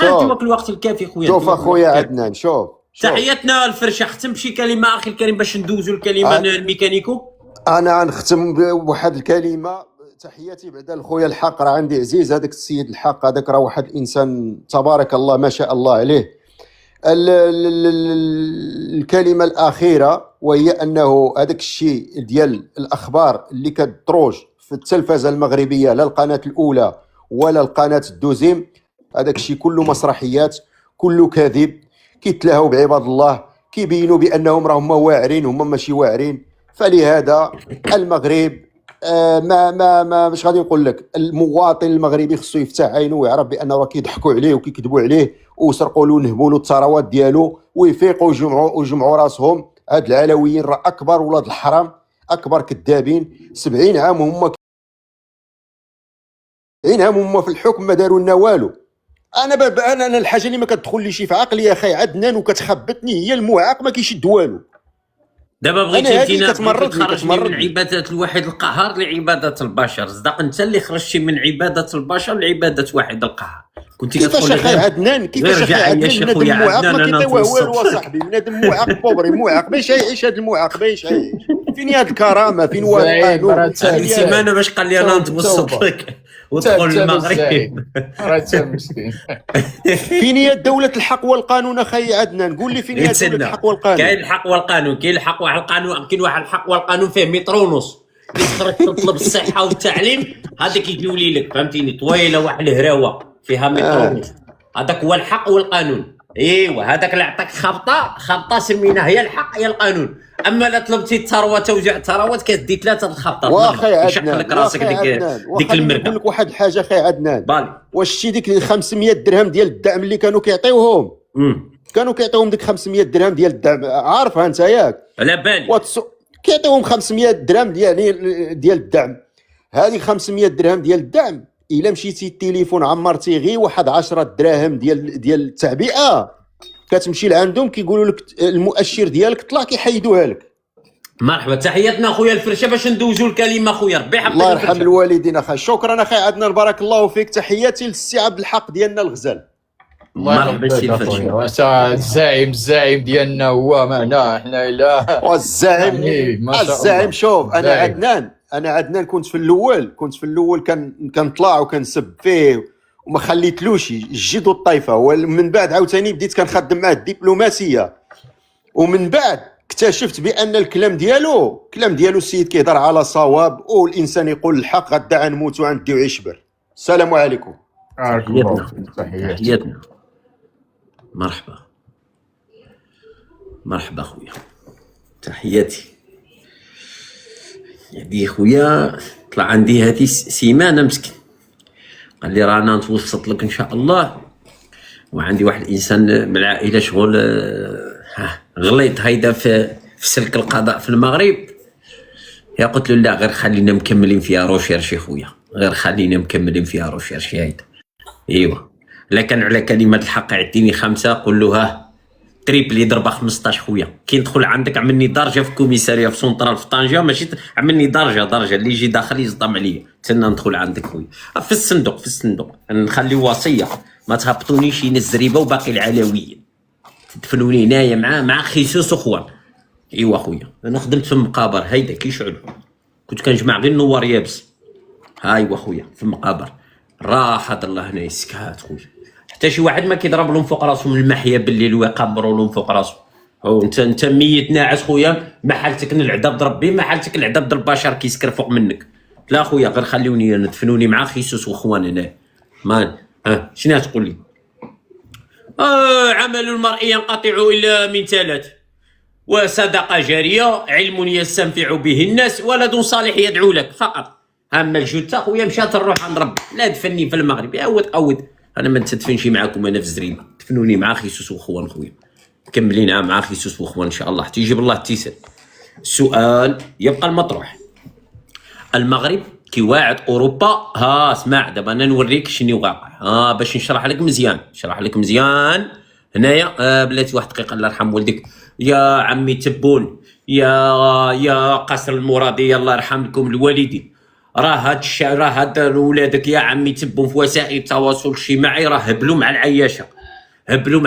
انت الوقت الكافي خويا. شوف اخويا عدنان، شوف تحياتنا الفرشه. ختم بشي كلمه اخي الكريم باش ندوزوا الكلمه الميكانيكو. انا غنختم بواحد الكلمه. تحياتي بعدا لخويا الحق، راه عندي عزيز هذاك السيد الحق، هذاك راه واحد الانسان تبارك الله ما شاء الله عليه. الكلمه الاخيره وهي انه هذاك الشيء ديال الاخبار اللي كتروج في التلفزه المغربيه، لا القناه الاولى ولا القناه الدوزيم، هذاك الشيء كله مسرحيات، كله كاذب، كيتلاهوا بعباد الله، كيبينوا بانهم راهم واعرين، هما ماشي واعرين. فلهذا المغرب ما مش غادي نقول لك، المواطن المغربي خصو يفتح عينه ويعرف بانه راه كيضحكوا عليه وكيكذبوا عليه وسرقوا له ونهبوا له الثروات ديالو، ويفيقوا ويجمعوا راسهم. هاد العلويين راه اكبر ولاد الحرام، اكبر كذابين. 70 عام هما 70 عام هما في الحكم ما داروا لنا والو. انا الحاجه اللي ما كتدخليش في عقلي يا اخي عدنان وكتخبطني هي المعاق ما كيشد والو. دابا بغيتي انتينا كتمرضني من عباده الواحد القهار لعباده البشر. صدق انت اللي خرجتي من عباده البشر لعباده واحد القهار. كنتي كيفاش اخي عدنان؟ كيفاش اخي عدنان؟ بنادم معاق ما كيطيوه والو صاحبي، بنادم معاق بوبري معاق باش يعيش هذا المعاق، باش يعيش. فين هاد الكرامه؟ فين هو القانون؟ هذه سيمانه باش قال لي انا نتوسط لك ودخل المغرب. راه مسكين. فين هي دولة الحق والقانون اخي عدنان؟ قول لي فين هي دولة الحق والقانون؟ كاين الحق والقانون، كاين الحق واحد القانون، كاين واحد الحق والقانون فيه متر ونص. اللي تخرج تطلب الصحه والتعليم هذاك يجولي لك، فهمتيني؟ طويله واحد الهراوه فيها متر ونص، هذاك هو الحق والقانون. ايوا هذاك اللي عطاك خبطه سميناها هي الحق هي القانون. اما لا طلبتي الثروه توزيع الثروات كتدي 3 الخبطات. واخي عدنان، يشق لك راسك ديك المركه. نقول لك واحد الحاجه اخي عدنان، بالي واش شتي ديك 500 درهم ديال الدعم اللي كانوا كيعطيوهم؟ كانوا كيعطيوهم ديك 500 درهم ديال الدعم، عارفها انت ياك؟ على بالي. كيعطيوهم 500 درهم يعني ديال الدعم. هذه 500 درهم ديال الدعم الا مشيتي التليفون عمرتي غير واحد 10 دراهم ديال التعبئه، كتمشي لعندهم كيقولوا لك المؤشر ديالك طلع كيحيدوها لك. مرحبا، تحياتنا خويا الفرشه باش ندوزوا الكلمه خويا. ربي يحفظك. الله يرحم الوالدين اخي. شكرا اخي عدنان، بارك الله فيك. تحياتي للسي عبد الحق ديالنا الغزال. مرحبا سي الفرشه. الزعيم ديالنا هو معنا حنا. لا الزعيم شوف انا عدنان كنت في الاول كنطلع وكنسب فيه وما خليتلوش الجد والطيفه، ومن بعد عاوتاني بديت كنخدم معاه الدبلوماسيه، ومن بعد اكتشفت بان الكلام ديالو السيد كيهضر على صواب، والانسان يقول الحق غدا نموت وغنديو عشبر. السلام عليكم. تحياتنا. مرحبا خويا، تحياتي. يعني خويا طلع عندي هذه سيمانه مسكين، قال لي رانا نتوسط لك ان شاء الله، وعندي واحد الانسان من العائله شغل غليط هيدا في سلك القضاء في المغرب. يا قلت له لا، غير خلينا مكملين فيها روشيرشي خويا، غير خلينا مكملين فيها روشيرشي هيدا. ايوا لكن على كلمه الحق يعطيني 5 قول له ها تريبلي ضربه 15 خويا. كي ندخل عندك عملني درجه في كوميساريه في سونطرال في طنجه، ماشي عملني درجه اللي يجي داخل يصدم عليا. تسنى ندخل عندك خويا في الصندوق نخلي وصيه ما تهبطونيش الزريبه وباقي العلويين، تدفنوني هنايا مع خيسوس اخوان. ايوا خويا انا خدمت في المقابر هيدا كيشعلوا، كنت كنجمع غير النوار يابس. ايوا خويا في المقابر راحه الله هنا يسكات خويا، حتى شي واحد ما كيضرب لهم فوق راسهم المحيا بالليل ويقبروا لهم فوق راسهم. او انت ميت ناعس خويا، ما حالتك العذاب ربي، ما حالتك العذاب البشر كيسكر فوق منك. لا خويا غير خليوني ندفنوني مع خيسوس واخوان هنا. مان شنو تقول لي؟ عمل المرء ينقطع الا من ثلاث: وصدقه جاريه، علم يستنفع به الناس، ولد صالح يدعو لك فقط. اما الجثه خويا مشات الروح عند ربي. لا دفني في المغرب، عود انا ما نتدفنش معاكم انا في زريبه، دفنوني مع خيسوس واخوان خويا، مكملين مع خيسوس واخوان ان شاء الله حتى يجيب الله التيسير. السؤال يبقى المطروح: المغرب كيواعد اوروبا. اسمع دابا انا نوريك شنو واقع، باش نشرح لك مزيان هنايا. بلاتي واحد دقيقه الله يرحم والديك يا عمي تبون، يا قصر المراديه الله يرحم لكم الوالدين. راه هاد ولادك يا عمي تبون في وسائل التواصل الاجتماعي راه هبلوا مع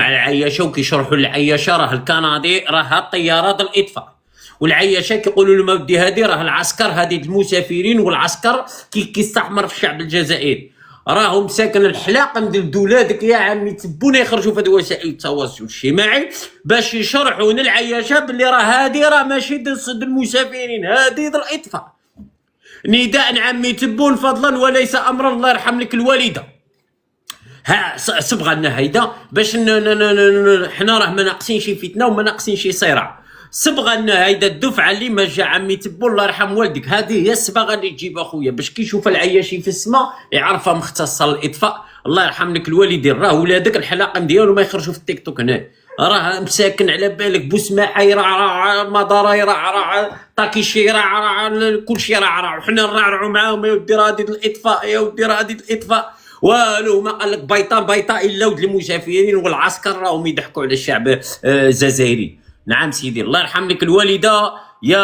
العياشه وكيشرحوا للعياشه راه الكندي راه الطيارات الاطفاء، والعياشه كيقولوا لهم اودي هذه راه العسكر، هذه المسافرين والعسكر كيستعمر في الشعب الجزائري، راهم ساكن الحلاقه ندير ولادك يا عمي تبون يخرجوا في وسائل التواصل الاجتماعي باش يشرحوا للعياشه باللي راه هذه راه ماشي ضد المسافرين، هذه ضد الاطفاء. نداء عمي تبون فضلا وليس امرا الله يرحم لك الوالده. صبغه لنا هيدا باش حنا راه ما ناقصين شي فتنه وما ناقصين شي صراع. صبغه لنا هيدا الدفعه اللي ما جا عمي تبون الله يرحم والدك، هذه هي الصبغه اللي تجيب اخويا باش كيشوف العياشي في السماء يعرفها مختصه للاطفاء. الله يرحم لك الوالدين، راه ولادك الحلاقه ديالو ما يخرجوا في التيك توك هنا، راه مساكن على بالك بوسماحه يرعرع، مدارة يرعرع، طاكيشي يرعرع، كلشي يرعرع، وحنا نرعرعوا معاهم يا ودي راه هادي الاطفاء، يا ودي راه هادي الاطفاء. والو ما قال لك بيطه الا ود المسافرين والعسكر راهم يضحكوا على الشعب الجزائري. نعم سيدي الله يرحم لك الوالده يا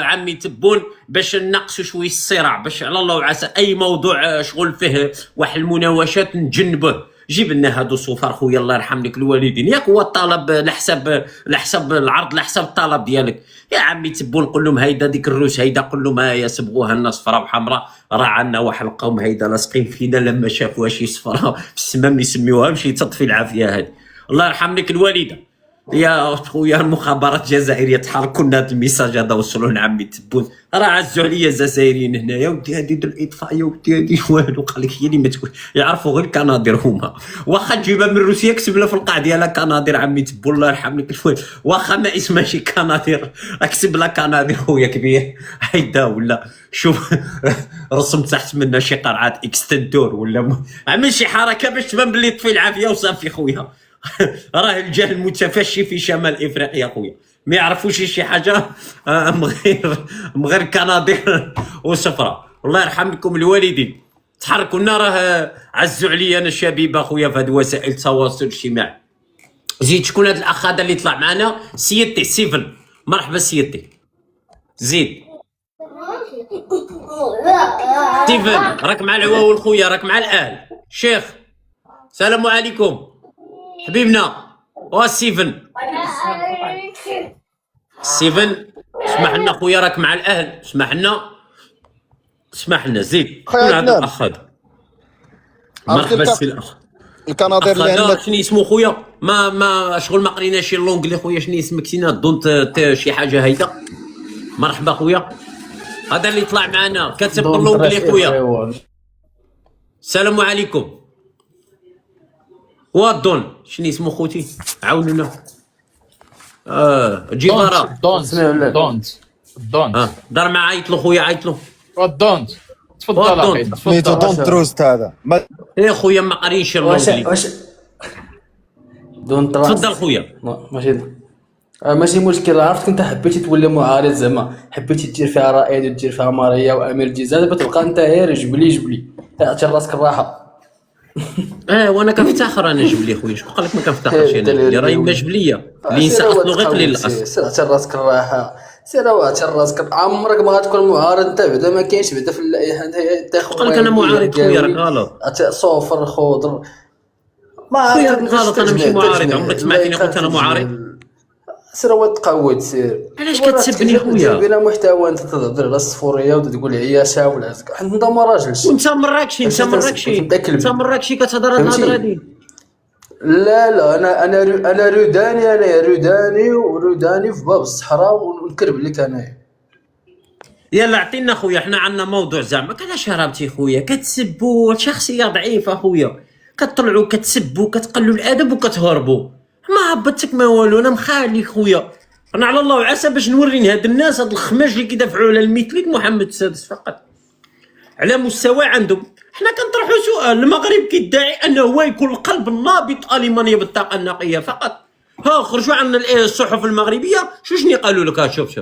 عمي تبون، باش نناقشوا شويه الصراع، باش على الله وعسى اي موضوع شغل فيه واحد المناوشات نتجنبوه. جيب لنا هادو الصفار خويا الله يرحم لك الوالدين، ياك هو الطلب لحساب العرض لحساب الطلب ديالك يا عمي تبون. قول لهم هيدا ديك الروس هيدا، قول لهم هيا صبغوها لنا صفراء وحمراء، راه عندنا واحد القوم هيدا لاصقين فينا لما شافوها شي صفراء في السماء ما يسميوهاش تطفي العافيه هذه. الله يرحم لك الوالده يا خويا. المخابرات الجزائريه تحركوا لنا هذا الميساج هذا، وصلوا لعمي تبون، راه عزوا عليا الجزائريين هنا يا ودي هذه الاطفاء يا ودي هذه والو. قال لك هي اللي ما تقول يعرفوا غير الكنادير هما، واخا تجيبها من روسيا كتب لها في القاع ديالها كنادير عمي تبون الله يرحم لك الفوال، واخا ما اسمها شي كنادير اكتب لها كنادير خويا كبير هيدا. ولا شوف رسم تحت منها شي قرعات اكستندور ولا عمل شي حركه باش تبان باللي طفي العافيه وصافي خويا. راه الجهل المتفشي في شمال افريقيا خويا، ما يعرفوش شي حاجه مغير كنادير وصفراء. الله يرحم لكم الوالدين، تحركوا لنا راه عزوا عليا انا الشبيبه خويا في هذه وسائل التواصل الاجتماعي. زيد شكون هذا الاخ هذا اللي طلع معنا؟ سيدتي سيفن، مرحبا سيدتي. زيد سيفن راك مع العواول خويا، راك مع الاهل. شيخ السلام عليكم حبيبنا. ستيفن اسمح لنا خويا راك مع الاهل، اسمح لنا زيد. شكون هذا الاخ هذا؟ مرحبا سي الاخ. الكندير اللي عندك شنو اسمه خويا؟ ما شغل ما قريناش اللونجلي خويا. شنو اسمك سينا دونت شي حاجه هيدا؟ مرحبا خويا. هذا اللي طلع معنا كاتب اللونجلي خويا. السلام عليكم. ودون شنو اسمه خوتي؟ عاونونا. جيبارا دونت دار مع عيطلو خويا عيطلو. دونت تفضل اخي سميتو دونت تروست هذا. يا خويا ما قرينش اللونجلي. واش دونت تفضل خويا. ماشي مشكل. عرفت انت حبيتي تولي معارض، زعما حبيتي دير فيها رائد ودير فيها ماريا وامير الجيزان، دابا تبقى انت غير جبلي اعطي راسك الراحه. وانا كنفتخر انا جبلي خويا. شكون قال لك ما كنفتخرش انا؟ راهي ما جبليه الانسان اصله غير قليل الاصل. سير اعطي راسك الراحه، سير اعطي راسك. عمرك ما غتكون معارض انت، بعدا ما كاينش بعدا في قال لك انا معارض خويا راك غلط. صوفر خضر ما غلط. انا ماشي معارض. عمرك سمعتني قلت انا معارض؟ سير هو تقود سير. علاش كتسبني خويا؟ بلا محتوى انت تهضر على الصفوريه وتقول عياشه ولا انت ما راجلش. وانت مراكشي كتهضر هاد الهضره هادي. لا انا روداني وروداني في باب الصحراء ونكرب لك انايا. يلا عطينا خويا، حنا عندنا موضوع زعما كذا شربتي خويا كتسبوا شخصيه ضعيفه خويا، كتطلعوا كتسبوا كتقلوا الادب وكتهربوا، ما هبطتك ما والو. انا مخالي خويا، انا على الله وعسى باش نوري لهاد الناس هاد الخماج اللي كيدافعوا على المثليك محمد السادس فقط على مستوى عندهم. حنا كنطرحوا سؤال، المغرب كيدعي انه هو يكون القلب النابض المانيا بالطاقه النقيه فقط. ها خرجوا عنا الصحف المغربيه شنو قالوا لك؟ شوف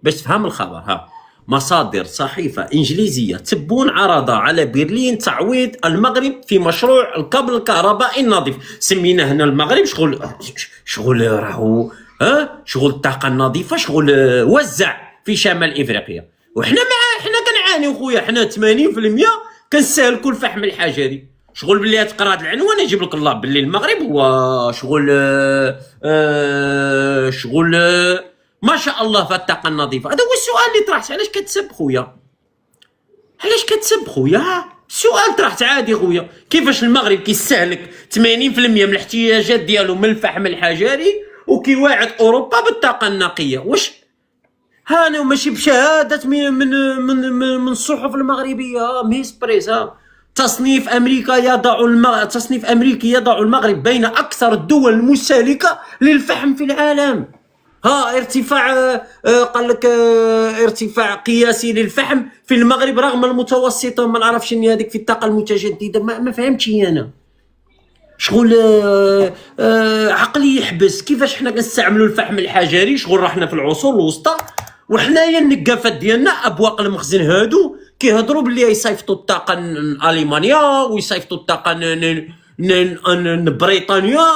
باش تفهم الخبر. ها مصادر صحيفه انجليزيه تبون عرض على برلين تعويض المغرب في مشروع الكابل الكهربائي النظيف. سمينا هنا المغرب شغل راهو شغل الطاقه النظيفه، شغل وزع في شمال افريقيا، وحنا حنا كنعانيو خويا. حنا 80% كنستهلكوا الفحم الحجري. شغل باللي تقرا هذا العنوان يجيب لك الله باللي المغرب هو شغل ما شاء الله في الطاقه النظيفه. هذا هو السؤال اللي طرحت. علاش كتسب خويا؟ علاش كتسب خويا؟ السؤال طرحت عادي خويا. كيفاش المغرب كيستهلك 80% من الاحتياجات ديالو من الفحم الحجري وكيواعد اوروبا بالطاقه النقيه؟ واش هانا ماشي بشهاده من الصحف المغربيه ميسبريسا؟ تصنيف امريكي يضع المغرب بين اكثر الدول المستهلكه للفحم في العالم. ها ارتفاع قال لك ارتفاع قياسي للفحم في المغرب رغم المتوسطه. ما نعرفش شنو هذيك في الطاقه المتجدده، ما فهمتش انا. شغل عقلي يحبس. كيفاش حنا كنستعملوا الفحم الحجري؟ شغل رحنا في العصور الوسطى وحنايا النقافات ديالنا ابواق المخزن هادو كيهضروا باللي يصيفطوا الطاقه لالمانيا ويصيفطوا الطاقه بريطانيا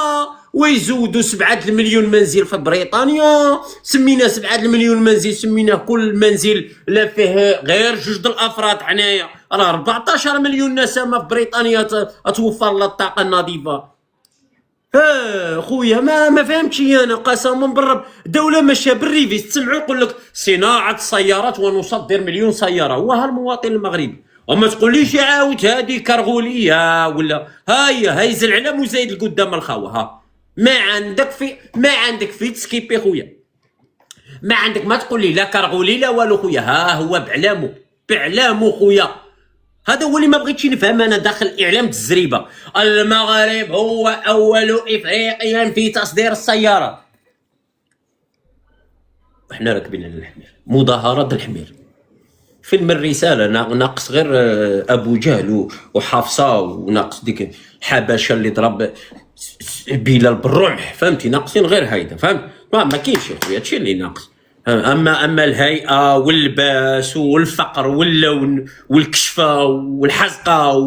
ويزودوا 7 المليون منزل في بريطانيا. سمينا 7 المليون منزل، سمينا كل منزل لا فيه غير 2 الافراد. حنايا راه 14 مليون نسمه في بريطانيا توفر لها الطاقه النظيفه. خويا ما فهمتش انا قسما بالرب. دوله ماشيه بالريفيس، تسمعوا يقول لك صناعه السيارات ونصدر 1,000,000 سياره. هو ها المواطن المغربي. وما تقوليش عاود هذه كرغوليه ولا هاي العلم وزايد القدام الخوا. ها ما عندك في تسكيبي خويا، ما عندك. ما تقول لي لا كرغولي لا والو خويا. ها هو بعلامو خويا. هذا هو اللي ما بغيتش نفهم انا داخل اعلام الزريبه. المغرب هو اول افريقيا في تصدير السيارات. وحنا راكبين على الحمير، مظاهرات الحمير. فيلم الرساله ناقص غير ابو جهل وحفصه، وناقص ديك حبشه اللي ضرب بلال بالرمح. فهمتي؟ ناقصين غير هيدا. فهمت؟ ما كاينش خويا هادشي اللي ناقص. اما الهيئه واللباس والفقر واللون والكشفه والحزقه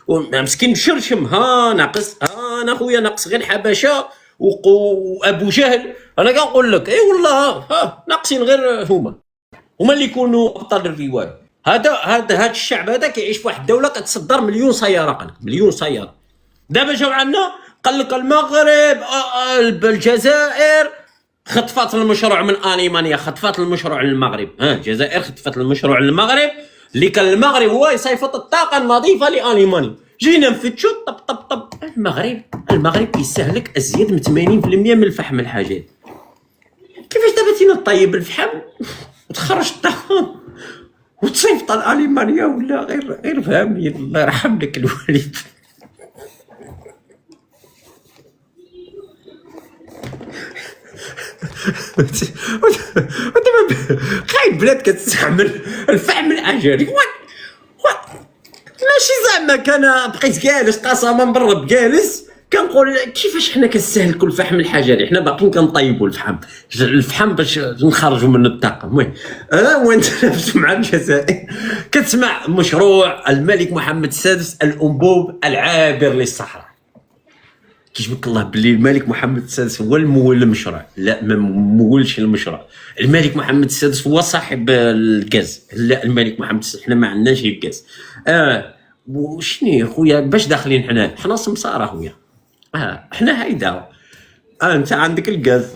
مسكين مشرشم. ناقص. انا خويا ناقص غير حبشه وابو جهل. انا كنقول لك اي والله ناقصين غير هما اللي يكونوا ابطال الروايه. هذا الشعب هذا كيعيش في واحد الدوله كتصدر 1,000,000 سياره. قال لك 1,000,000 سياره. دابا جاو عندنا قال لك المغرب الجزائر خطفات المشروع من المانيا، خطفات المشروع للمغرب. الجزائر خطفت المشروع للمغرب اللي كان المغرب هو يصيفط الطاقه النظيفه لالمانيا. جينا نفتشوا طب المغرب كيستهلك ازيد من 80% من الفحم الحجري. كيفاش دابا تينا طيب الفحم وتخرج الطاقه وتصيفط لالمانيا ولا غير فهمني الله يرحم لك الوالد. خايب بلاد كتستعمل الفحم الحجري. ماشي زعما كان بقيت جالس قسما بالرب جالس كنقول كيفاش حنا كنستهلكوا الفحم الحجري. حنا باقيين كنطيبوا الفحم باش نخرجوا منه الطاقه. المهم وانت نفس مع الجزائر كتسمع مشروع الملك محمد السادس الانبوب العابر للصحراء. كيجبك الله باللي الملك محمد السادس هو المول المشروع. لا ما مولش المشروع. الملك محمد السادس هو صاحب الغاز. لا الملك محمد السادس حنا ما عندناش الغاز. وشني خويا باش داخلين حنا سمساره خويا. حنا هيدا انت عندك الغاز.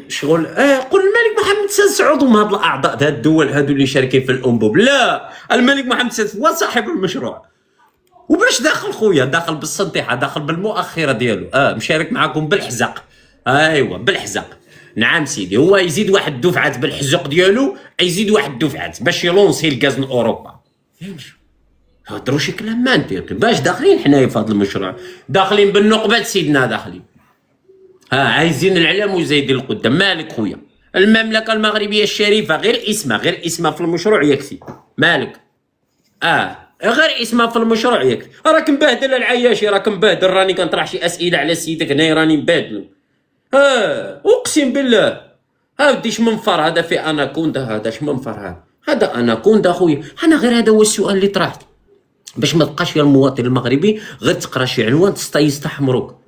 شغل قول الملك محمد السادس عضو من هاد الاعضاء هاد الدول هادو اللي شاركين في الانبوب. لا الملك محمد السادس هو صاحب المشروع. وباش داخل خويا، داخل بالسنطيحه، داخل بالمؤخره ديالو، مشارك معاكم بالحزق. ايوا بالحزق. نعم سيدي، هو يزيد واحد الدفعات بالحزق ديالو، يزيد واحد الدفعات باش يلونسي الغاز من اوروبا. هضروا شي كلام ما ندير باش داخلين حنايا في هذا المشروع، داخلين بالنقبات سيدنا داخلين. عايزين العلم وزايدين القدام. مالك خويا، المملكه المغربيه الشريفه غير اسمها في المشروع يكفي. مالك غير اسمها في المشروع يكفي. راك مبهدل العياشي، راك مبهدل، راني كنطرح شي اسئله على سيدك هنايا راني مبهدل. اقسم بالله. ودي شمنفر هذا في اناكوندا، هذا شمنفر هذا اناكوندا خويا. انا غير هذا هو السؤال اللي طرحت، باش ما تبقاش يا المواطن المغربي غير تقرا شي عنوان يستحمروك.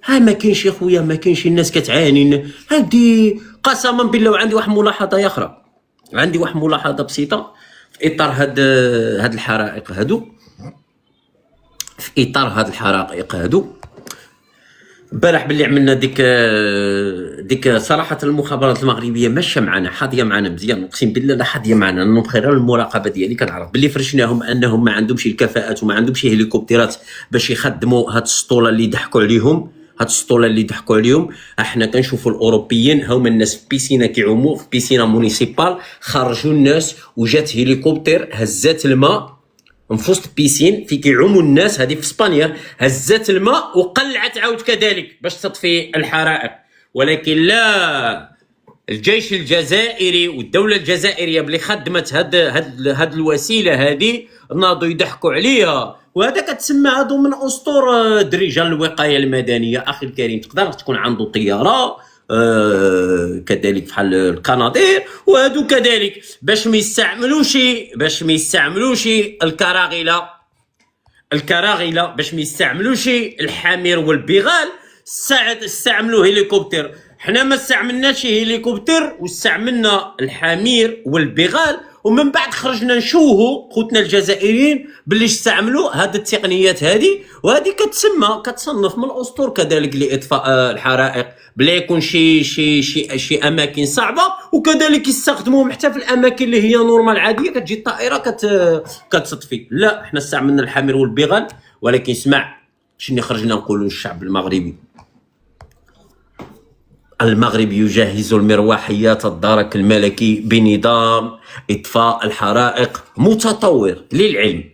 ما كاينش يا خويا، ما كاينش، الناس كتعاني. هادي قسما بالله. وعندي واحد الملاحظه اخرى، عندي واحد الملاحظه بسيطه في اطار هاد الحرائق هادو. في اطار هاد الحرائق هادو امبارح باللي عملنا ديك صراحه المخابرات المغربيه ماشيه معنا، حاضيه معنا مزيان، اقسم بالله لا حاضيه معنا. من خلال المراقبه ديالي كنعرف باللي فرشناهم انهم ما عندهمش الكفاءات وما عندهمش هليكوبترات باش يخدموا هاد السطوله اللي ضحكوا عليهم. احنا كنشوفوا الاوروبيين هما الناس في بيسينا كيعوموا في بيسينا مونيسيبال، خرجوا الناس وجات هليكوبتر هزات الماء في وسط بيسين في كيعوموا الناس. هذه في اسبانيا، هزات الماء وقلعت عاود كذلك باش تطفي الحرائق. ولكن لا، الجيش الجزائري والدوله الجزائريه اللي خدمت هاد الوسيله هذه ناضوا يضحكوا عليها. وهذا كتسمى هادو من اسطور رجال الوقايه المدنيه. اخي الكريم، تقدر تكون عنده طياره كذلك بحال القناطير، وهادو كذلك باش ما يستعملوش الكراغله، باش ما يستعملوش الحمير والبغال، استعملوا هليكوبتر. حنا ما استعملناش هليكوبتر واستعملنا الحمير والبغال، ومن بعد خرجنا نشوهوا خوتنا الجزائريين باللي استعملوا هذه التقنيات هذه. وهذه كتصنف من الاسطور كذلك لاطفاء الحرائق بلا يكون شي اماكن صعبه، وكذلك يستخدموهم حتى في الاماكن اللي هي نورمال عاديه، كتجي الطائره كتطفي. لا، احنا استعملنا الحمير والبغال. ولكن اسمع شنو خرجنا نقولوا للشعب المغربي. المغرب يجهز المروحيات الدرك الملكي بنظام إطفاء الحرائق متطور. للعلم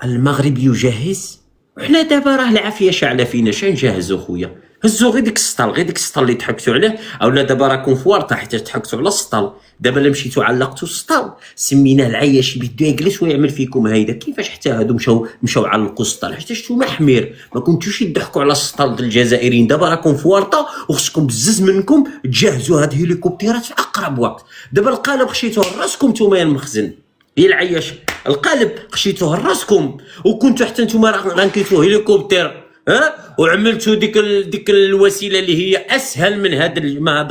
المغرب يجهز، وحنا دابا راه العافيه شاعله فينا. شنو نجهزوا خويا؟ هزوا غير ديك السطل اللي ضحكتوا عليه، اولا دابا راكم في ورطه حيت ضحكتوا على السطل. دابا الا مشيتوا علقتوا السطل سميناه العياشي بده يجلس ويعمل فيكم هيدا. كيفاش حتى هادو مشاو علقوا السطل حيت نتوما حمير ما كنتوش تضحكوا على السطل ديال الجزائريين. دابا راكم في ورطه وخصكم بزز منكم تجهزوا هاد الهليكوبترات في اقرب وقت. دابا القالب خشيتوه لراسكم نتوما يا المخزن يا العياش، القالب خشيتوه لراسكم وكنتوا حتى نتوما غنكيفوا هليكوبتر وعملتوا ديك الوسيله اللي هي اسهل من هذا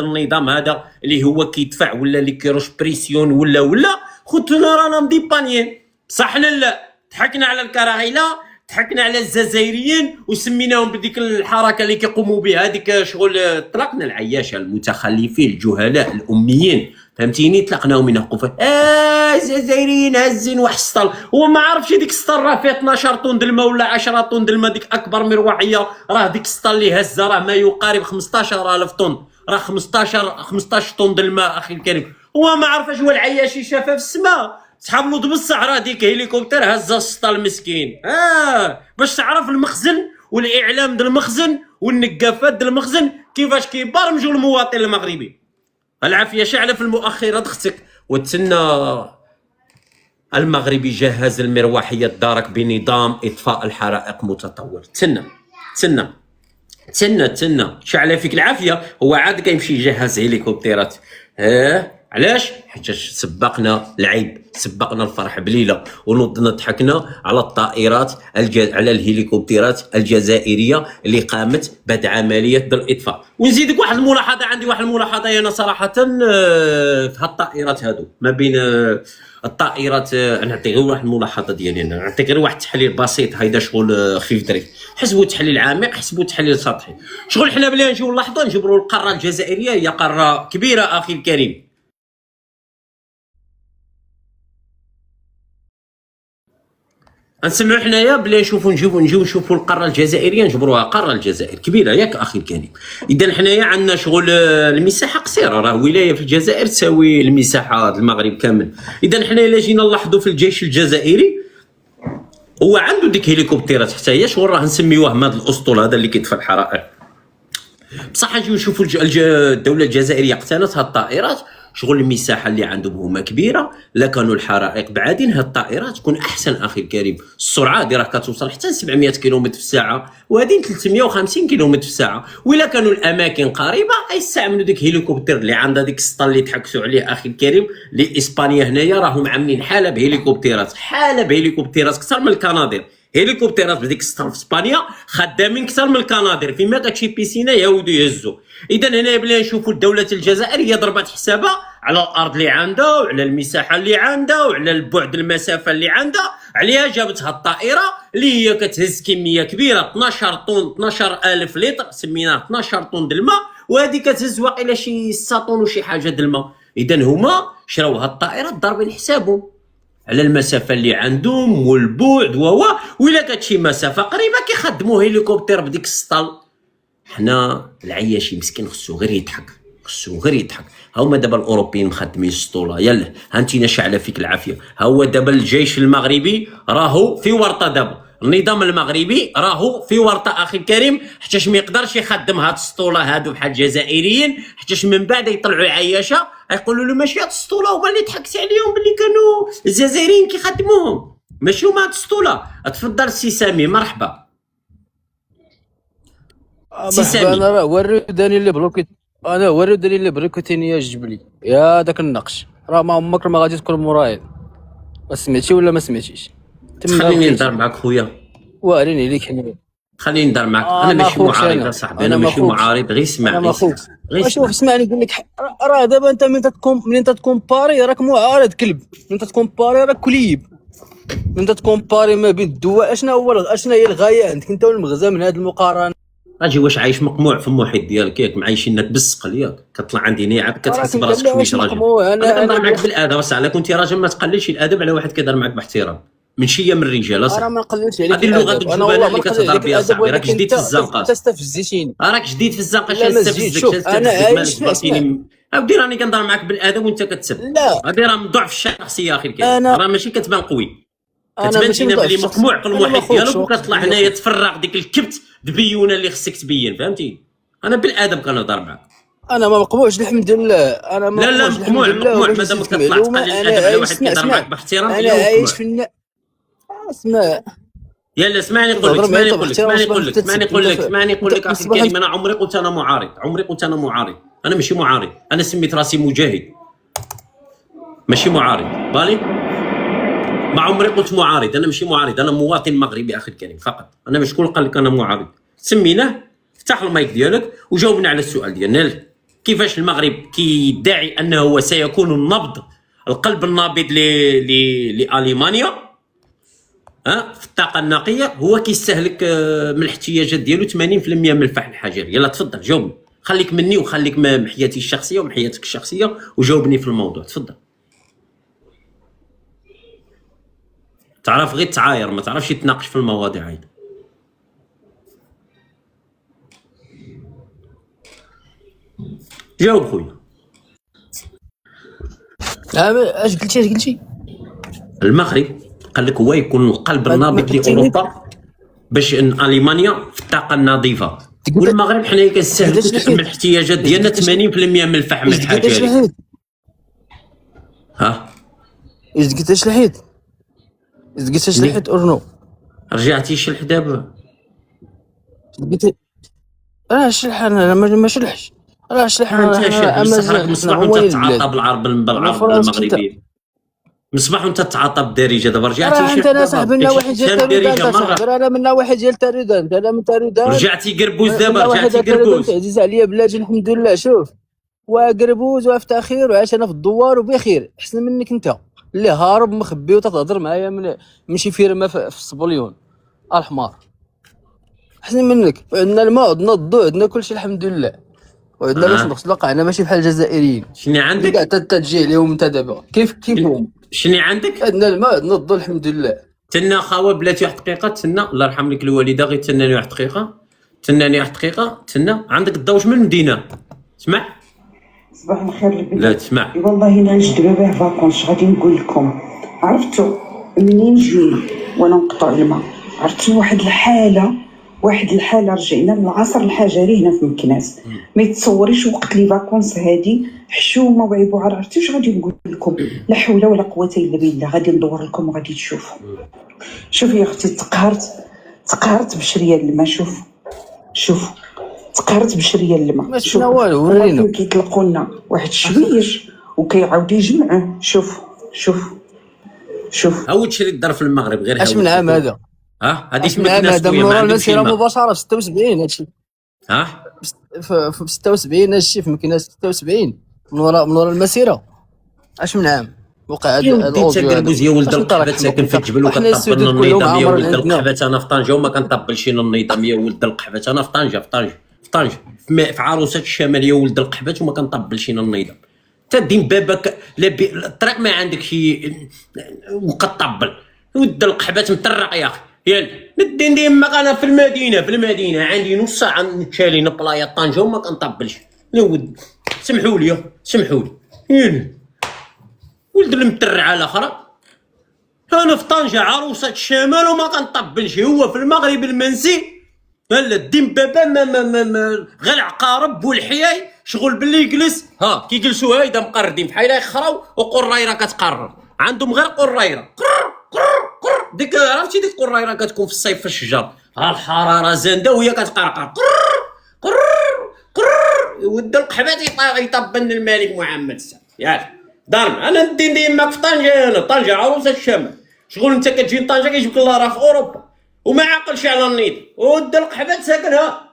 النظام هذا اللي هو كيدفع ولا اللي كيروش بريسيون ولا خوتنا رانا مديبانيين. صح لا؟ ضحكنا على الكراغيله، ضحكنا على الجزائريين وسميناهم بديك الحركه اللي كيقوموا بها ديك شغل. طلقنا العياشه المتخلفين الجهلاء الاميين، فهمتيني؟ طلقناهم ينقوا فيه الجزائريين هازين واحد السطل. هو ما عرفش ديك السطل راه فيه 12 طن د الماء ولا 10 طن د الماء. ديك اكبر مروحيه راه ديك السطل اللي هزه راه ما يقارب 15,000 طن، راه 15 طن د الماء. اخي الكريم، هو ما عرفش هو العياشي شافها في السماء سحب له بالصحراء ديك هليكوبتر هزه السطل مسكين. باش تعرف المخزن والاعلام ديال المخزن والنقافات ديال المخزن كيفاش كيبرمجوا المواطن المغربي. العافيه شعله في المؤخرات اختك. وتسنى المغرب يجهز المروحيه الدارك بنظام اطفاء الحرائق متطور. تسنى شعله فيك العافيه. هو عاد كيمشي يجهز هليكوبترات. علاش؟ حيت سبقنا العيب، سبقنا الفرح بليله ونضنا ضحكنا على الطائرات على الهليكوبترات الجزائريه اللي قامت بعد عمليه الاطفاء. ونزيدك واحد الملاحظه، عندي واحد الملاحظه انا صراحه في هاد الطائرات هادو ما بين الطائرات. نعطي غير واحد الملاحظه ديالي، انا نعطي غير واحد التحليل بسيط. هيدا شغل خفيف ظريف، حسبوا تحليل عميق، حسبوا تحليل سطحي. شغل حنا بلا نجيو نلاحظوا نجبروا القاره الجزائريه هي قاره كبيره اخي الكريم. نسمعوا حنايا بلا نجيو نشوفوا القاره الجزائريه، نجبروها قاره الجزائر كبيره ياك اخي الكريم. اذا حنايا عندنا شغل المساحه قصيره، راه ولايه في الجزائر تساوي المساحه المغرب كامل. اذا حنايا الا جينا نلاحظوا في الجيش الجزائري هو عنده ديك هليكوبتيرات حتى هي، شغل راه نسميوه هذا الاسطول هذا اللي كيطفى الحرائق. بصح نجيو نشوفوا الدوله الجزائريه اقتنت هاد الطائرات، شغل المساحه اللي عندهم هما كبيره، لا كانوا الحرائق بعادين هاد الطائرات تكون احسن اخي الكريم. السرعه هذه راه كتوصل حتى 700 كيلومتر في الساعه، وهذه 350 كيلومتر في الساعه. وإلا كانوا الاماكن قريبه يستعملوا ديك هليكوبتر اللي عندها ديك السطل اللي تحكسوا عليه اخي الكريم. لاسبانيا هنايا راهم عاملين حاله بهليكوبتيرات اكثر من الكنادير. هليكوبتيرات بديك السطل في اسبانيا خدامين اكثر من الكنادير، فيما كتشي بيسينا يهودوا يهزوا. اذا هنا بلا نشوفوا الدوله الجزائر هي ضربت حسابها على الارض اللي عندها وعلى المساحه اللي عندها وعلى البعد المسافه اللي عندها، عليها جابت هاد الطائره اللي هي كتهز كميه كبيره 12 طن 12000 لتر، سميناها 12 طن د الماء، وهذه كتهز واقيلا شي 6 طن وشي حاجه د الماء. اذا هما شراو هاد الطائره ضاربين حسابهم على المسافه اللي عندهم والبعد وإلا كانت شي مسافه قريبه كيخدموا هليكوبتر بديك السطل. حنا العياشي مسكين خصو غير يضحك، ها هما دابا الاوروبيين مخدمين السطوله. يلا هانتينا شعله فيك العافيه. ها هو دابا الجيش المغربي راهو في ورطه، دابا النظام المغربي راهو في ورطه اخي الكريم، حتىش ما يقدرش يخدم هاد السطوله هادو بحال الجزائريين، حتىش من بعد يطلعوا عياشه يقولوا له ماشي هاد السطوله هما اللي ضحكت عليهم باللي كانوا الجزائريين كيخدموهم، ماشي هما هاد السطوله. تفضل سي سامي، مرحبا سي سامي. انا راه وريتني اللي بروكيتيني يا الجبلي يا داك النقش، راه ما عمرك ما غادي تكون موراي. ما سمعتي ولا ما سمعتيش؟ خليني نهضر معاك خويا، واريني ليك حنا. خليني نهضر معاك. انا ماشي معارض صاحبي، انا ماشي معارض، غير اسمعني. شوف اسمعني نقول لك، راه دابا انت من تتكومباري راك معارض كلب، من تتكومباري راك كليب، من تتكومباري ما بين الدول. اشنا هي الغايه عندك انت والمغزى من هذه المقارنه؟ اجي واش عايش مقموع في المحيط ديالك ياك، معايشينك بالسقل ياك، كطلع عندي نيعه كتحس براسك شويش راجل. انا كنهضر معاك بالادب اصاحبي، كنتي راجل ما تقللش الادب على واحد كيهضر معاك باحترام من شيه من الرجال اصاحبي. انا ما نقللش عليك هذه اللغه الجبانه اللي كتهضر بها صاحبي، راك جديد في الزنقه، انت استفزيتيني. راك جديد في الزنقه، شنو انا عايش اودي راني كنهضر معاك بالادب وانت كتسب. لا هذه راه من ضعف الشخصيه اخي الكريم، راه ماشي كتبان قوي، كتبان فينا بلي مقموع في المحيط ديالك وكتطلع هنايا تفرغ ديك الكبت تبيونه اللي خصك تبين، فهمتي؟ انا بالادب كنهضر معاك. انا ما مقموعش الحمد لله، انا ما لا مقموع مادام كتطلع تقلل الادب على واحد كيهضر معاك باحترام. انا عايش في اسمع يلا اسمعني نقول لك اخي الكريم، انا عمري قلت انا معارض، انا ماشي معارض، انا سميت راسي مجاهد ماشي معارض. بالي ما عمري قلت معارض، انا ماشي معارض، انا مواطن مغربي اخي الكريم فقط. انا مش شكون قال لك انا معارض؟ سميناه، افتح المايك ديالك وجاوبنا على السؤال ديالنا. كيفاش المغرب كيدعي انه هو سيكون القلب النابض لألمانيا في الطاقه النقيه، هو كيستهلك من الاحتياجات ديالو 80% من الفحم الحجري. يلا تفضل جاوبني، خليك مني وخليك من حياتي الشخصيه ومن حياتك الشخصيه وجاوبني في الموضوع. تفضل. تعرف غير تعاير، ما تعرفش تناقش في المواضيع هاي. جاوب خويا. اش قلتي؟ المغرب قال لك هو يكون القلب النابض لاوروبا باش ان المانيا في الطاقه النظيفه، والمغرب حنايا كنستهلكوا من الاحتياجات ديالنا 80% من الفحم الحجري. ها اش قلت لحيت اورنو رجعتي شلح دابا؟ قلت شلح انا ما شلحش، راه شلح انا مصباح وانت تتعاطى بالعرب المغربي، مصباح وانت تتعاطى بالدارجه. دابا رجعتي انت انا صاحبي منا واحد ديال تارودان، انا منا واحد ديال تارودان، انا من تارودان رجعتي قربوز دابا، رجعتي قربوز. عزيز عليا بلاتي الحمد لله. شوف وقربوز وافتخر وعاش انا في الدوار وبخير، احسن منك انت اللي هارب مخبي وتتهضر معايا من شي فيرما في الصبليون الحمار. احسن منك. عندنا الماء، عندنا الضوء، عندنا كلشي الحمد لله، وعندنا باش نغسلوا قاعنا ماشي بحال الجزائريين. شنو عندك؟ كاع تجي عليهم انت دابا كيف هم. شنو عندك؟ عندنا الماء، عندنا الضوء الحمد لله. تنا خاوه بلاتي واحد دقيقه تنا، الله يرحم لك الوالده، غير تناني واحد دقيقه، تناني واحد دقيقه تنا. عندك الضوج من المدينه، اسمع. صباح الخير البنات. لا تسمع. والله الا نجد باباه فاكونس، غادي نقول لكم. عرفتوا منين جينا وانا نقطع الماء، عرفتوا واحد الحاله رجعنا من العصر الحجري هنا في مكناس. ما يتصوريش وقت لي فاكونس هادي حشومه وعيبوعه. عرفتوا واش غادي نقول لكم؟ لا حول ولا قوه الا بالله. غادي ندور لكم وغادي تشوفوا. شوفي يا اختي، تقهرت بشريه الماء. شوف تقهرت بشريه الماء. ما شفنا والو، ورينا. كيطلقوا لنا واحد الشويش وكيعاود يجمعوه. شوف هاو تشري الدار في المغرب غير اش من عام هذا؟ هادي اش من عام هذا؟ من ورا المسيره مباشره في 76 هادشي. في 76 هادشي في مكناس 76 من ورا المسيره. اش من عام وقع هذا الاوديو هذا؟ يا ولد القحبه ساكن في الجبل وكطبل النظام. يا ولد القحبه انا في طنجه وما كنطبلش النظام. يا ولد القحبه انا في طنجه في عروسه الشمال. يا ولد القحبه وما كنطبلش النظام. تا دين بابك الطريق ما عندك شي وكطبل. ولد القحبات مطرق يا اخي. يلا ندين ديما انا في المدينه عندي نص ساعه نتشالي نبلايا طنجه وما كنطبلش. يا ولد سمحوا لي يلا ولد المترعه الاخرى. انا في طنجه عروسه الشمال وما كنطبلش. هو في المغرب المنسي لا الدين بابا ما غير عقارب والحياي شغل باللي يجلس. كي يجلسوا هايدا مقردين بحال يخراو وقريره كتقرر عندهم غير قريره. ديك عرفتي ديك قريره كتكون في الصيف في الشجر، الحراره زانده وهي كتقرقر ود القحبات يطبل الملك محمد السادس. ياك دارم انا ندين ديما في طنجه. انا طنجه عروسه الشمال. شغل انت كتجي لطنجه كيجيبك الله راه في اوروبا وما عاقلش على النيط. ود القحبات ساكنها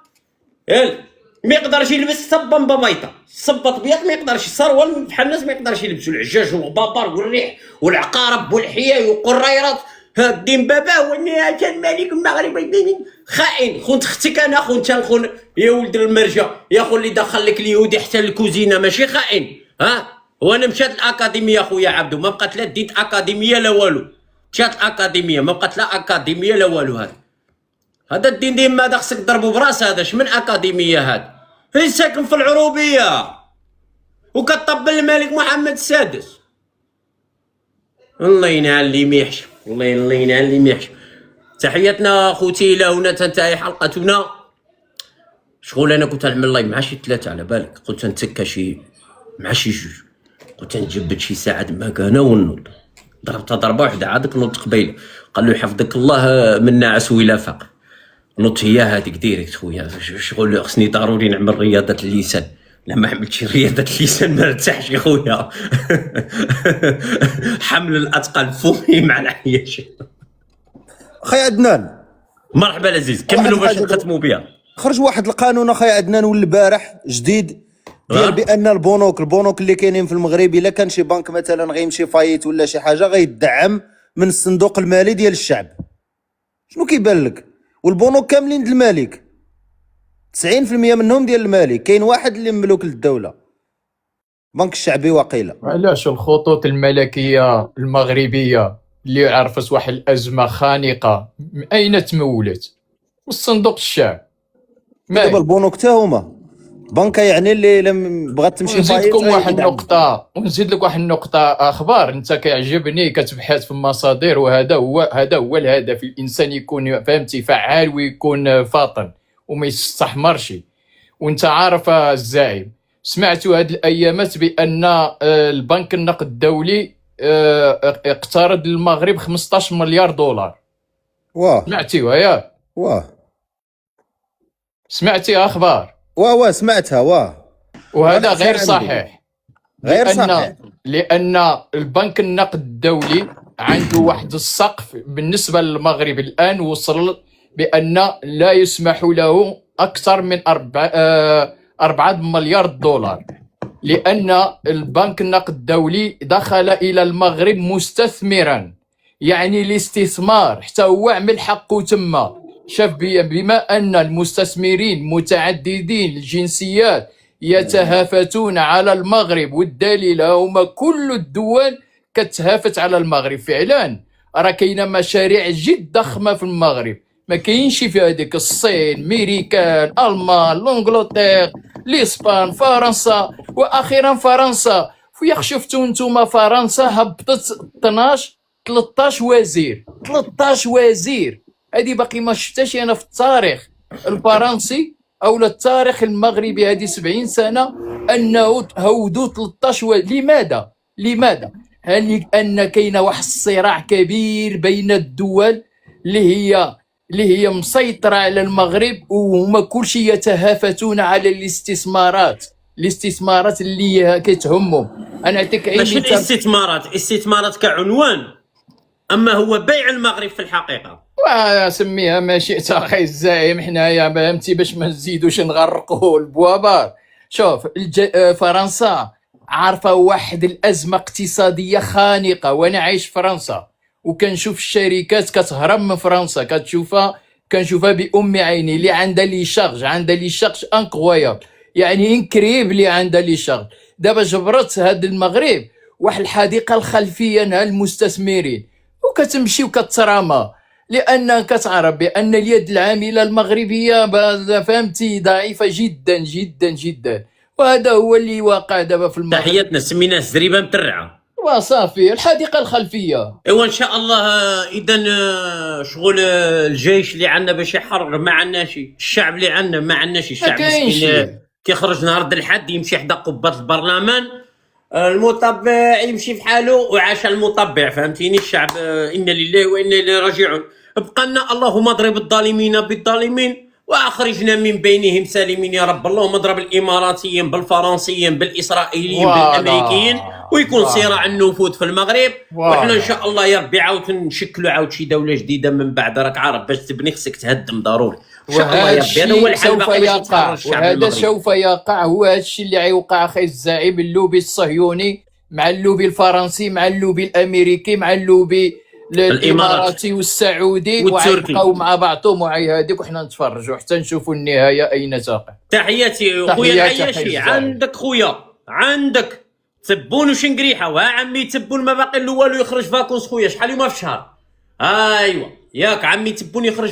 يلا ما يقدرش يلبس صبه مبابيطه، صبه ابيض ما يقدرش، السروال بحال الناس ما يقدرش يلبسوا العجاج والغبابر والريح والعقارب والحياي وقريرات. الدين بابا هو كان ملك المغرب خائن. خونت اختك انا خونت الخون. يا ولد المرجه يا خو اللي دخل لك اليهودي حتى الكوزينه ماشي خائن. وانا مشات الاكاديميه خويا عبدو ما بقات لا ديت اكاديميه لا والو. مشات الاكاديميه ما بقات لا اكاديميه لا والو. هذا الدين ديما هذا خصك تضربو براس. هذا شمن اكاديميه هذا؟ هي ساكن في العروبيه وكطبل الملك محمد السادس. الله ينعل اللي ميحش، الله ينعل اللي ميحش. تحياتنا خوتي الى هنا تنتهي حلقتنا. شغل انا كنت نعمل لايف مع شي 3 على بالك، قلت نتسكى شي مع شي 2، قلت نجبد شي ساعه مكانه ونوض. ضربتها ضربه وحده عادك نوض قبيله. قال له يحفظك الله من ناعس ولا فقر. نوض هي هذيك ديريكت خويا. شغل خصني ضروري نعمل رياضه اللسان. لا ما عملتش رياضه اللسان ما ارتاحش يا خويا. حمل الاثقال فوقي مع العياش. اخي عدنان مرحبا العزيز، كملوا باش نختموا بها. خرج واحد القانون اخي عدنان والبارح جديد ديال بان البنوك اللي كاينين في المغرب الا كان شي بنك مثلا غيمشي فايت ولا شي حاجه غيدعم من الصندوق المالي ديال الشعب. شنو كيبان لك؟ والبنوك كاملين ديال الملك، 90% منهم ديال الملك. كاين واحد اللي مملوك للدوله، بنك الشعبي وقيله. علاش الخطوط الملكيه المغربيه اللي عرفت واحد الازمه خانقه من اين تمولت؟ من صندوق الشعب. دابا البنوك حتى هما بنكه يعني اللي لم بغات تمشي نزيد لكم واحد النقطه اخبار. انت كيعجبني كتبحث في المصادر، وهذا هو الهدف. الانسان يكون فهمتي فعال ويكون فاطن وما يستحمرش. وانت عارف الزعيم، سمعتوا هذه الايامات بان البنك النقد الدولي اقترض للمغرب 15 مليار دولار. واه سمعتيها ياك؟ واه سمعتي اخبار؟ واه سمعتها. وهذا غير صحيح. صحيح لأن البنك النقد الدولي عنده واحد السقف بالنسبة للمغرب الآن، وصل بأن لا يسمح له أكثر من 4 مليار دولار. لأن البنك النقد الدولي دخل إلى المغرب مستثمرا، يعني الاستثمار حتى هو عمل حقه تما. شاف بما أن المستثمرين متعددين الجنسيات يتهافتون على المغرب، والدليل هما كل الدول كتهافت على المغرب فعلا. راه كاينه مشاريع جد ضخمه في المغرب، ما كاينش في هذيك الصين، ميريكان، المان، لونجلتير، الاسبان، فرنسا، واخيرا فرنسا. وياك شفتوا نتوما فرنسا هبطت 13 وزير، 13 وزير. هذه باقي ما شفتهاش انا في التاريخ الفرنسي او التاريخ المغربي هذه 70 سنه انه هودوا 13 لماذا؟ لماذا؟ لان كاين واحد الصراع كبير بين الدول اللي هي مسيطره على المغرب، وهما كلشي يتهافتون على الاستثمارات اللي كتهمهم. انا نعطيك ماشي الاستثمارات كعنوان، اما هو بيع المغرب في الحقيقه. وسميها ما شئت اخي الزعيم، حنايا فهمتي باش ما نزيدوش نغرقوا البوابار. شوف فرنسا عارفه واحد الازمه اقتصاديه خانقه، وانا عايش في فرنسا وكنشوف الشركات كتهرب من فرنسا، كنشوفها بأم عيني. اللي عندها لي شارج انكرويابل، يعني انكريب اللي عندها لي شارج. دابا جبرت هاد المغرب واحد الحديقه الخلفيه نهار المستثمرين، وكتمشي وكترامى، لان كتعرف بان اليد العامله المغربيه فهمتي ضعيفه جدا جدا جدا. وهذا هو اللي واقع دابا في المغرب. تحياتنا، سميناه زريبه مترعه وصافي الحديقه الخلفيه. ايوا ان شاء الله. اذا شغل الجيش اللي عندنا باش يحرر ما عندناش، الشعب اللي عندنا ما عندناش. الشعب مسكين كيخرج نهار الحد يمشي حدا قبه البرلمان، المطبع يمشي في حاله وعاش المطبع، فهمتيني؟ الشعب انا لله وانا اليه راجعون. بقى لنا اللهم اضرب الظالمين بالظالمين واخرجنا من بينهم سالمين يا رب. اللهم اضرب الاماراتيين بالفرنسيين بالاسرائيليين بالامريكيين، ويكون صراع النفوذ في المغرب. وحنا ان شاء الله يا ربي عاود نشكلوا عاود شي دوله جديده من بعد. راك عارف باش تبني خصك تهدم ضروري. ان شاء الله يا ربي. هذا هو الحل سوف باقي باش يقع، يتحرر الشعب وهذا المغربي. سوف يقع. هو هذا الشيء اللي غيوقع اخي الزعيم. اللوبي الصهيوني مع اللوبي الفرنسي مع اللوبي الامريكي مع اللوبي الاماراتي والسعودي، وغيبقاو مع بعضهم وعي هذيك، وحنا نتفرجوا حتى نشوفوا النهايه اين تقع. تحياتي خويا العياشي. عندك خويا، عندك تبون وشنقريحه، وها عمي تبون ما باقي له والو يخرج فاكونس خويا. شحال يوم في الشهر؟ ايوا ياك عمي تبون يخرج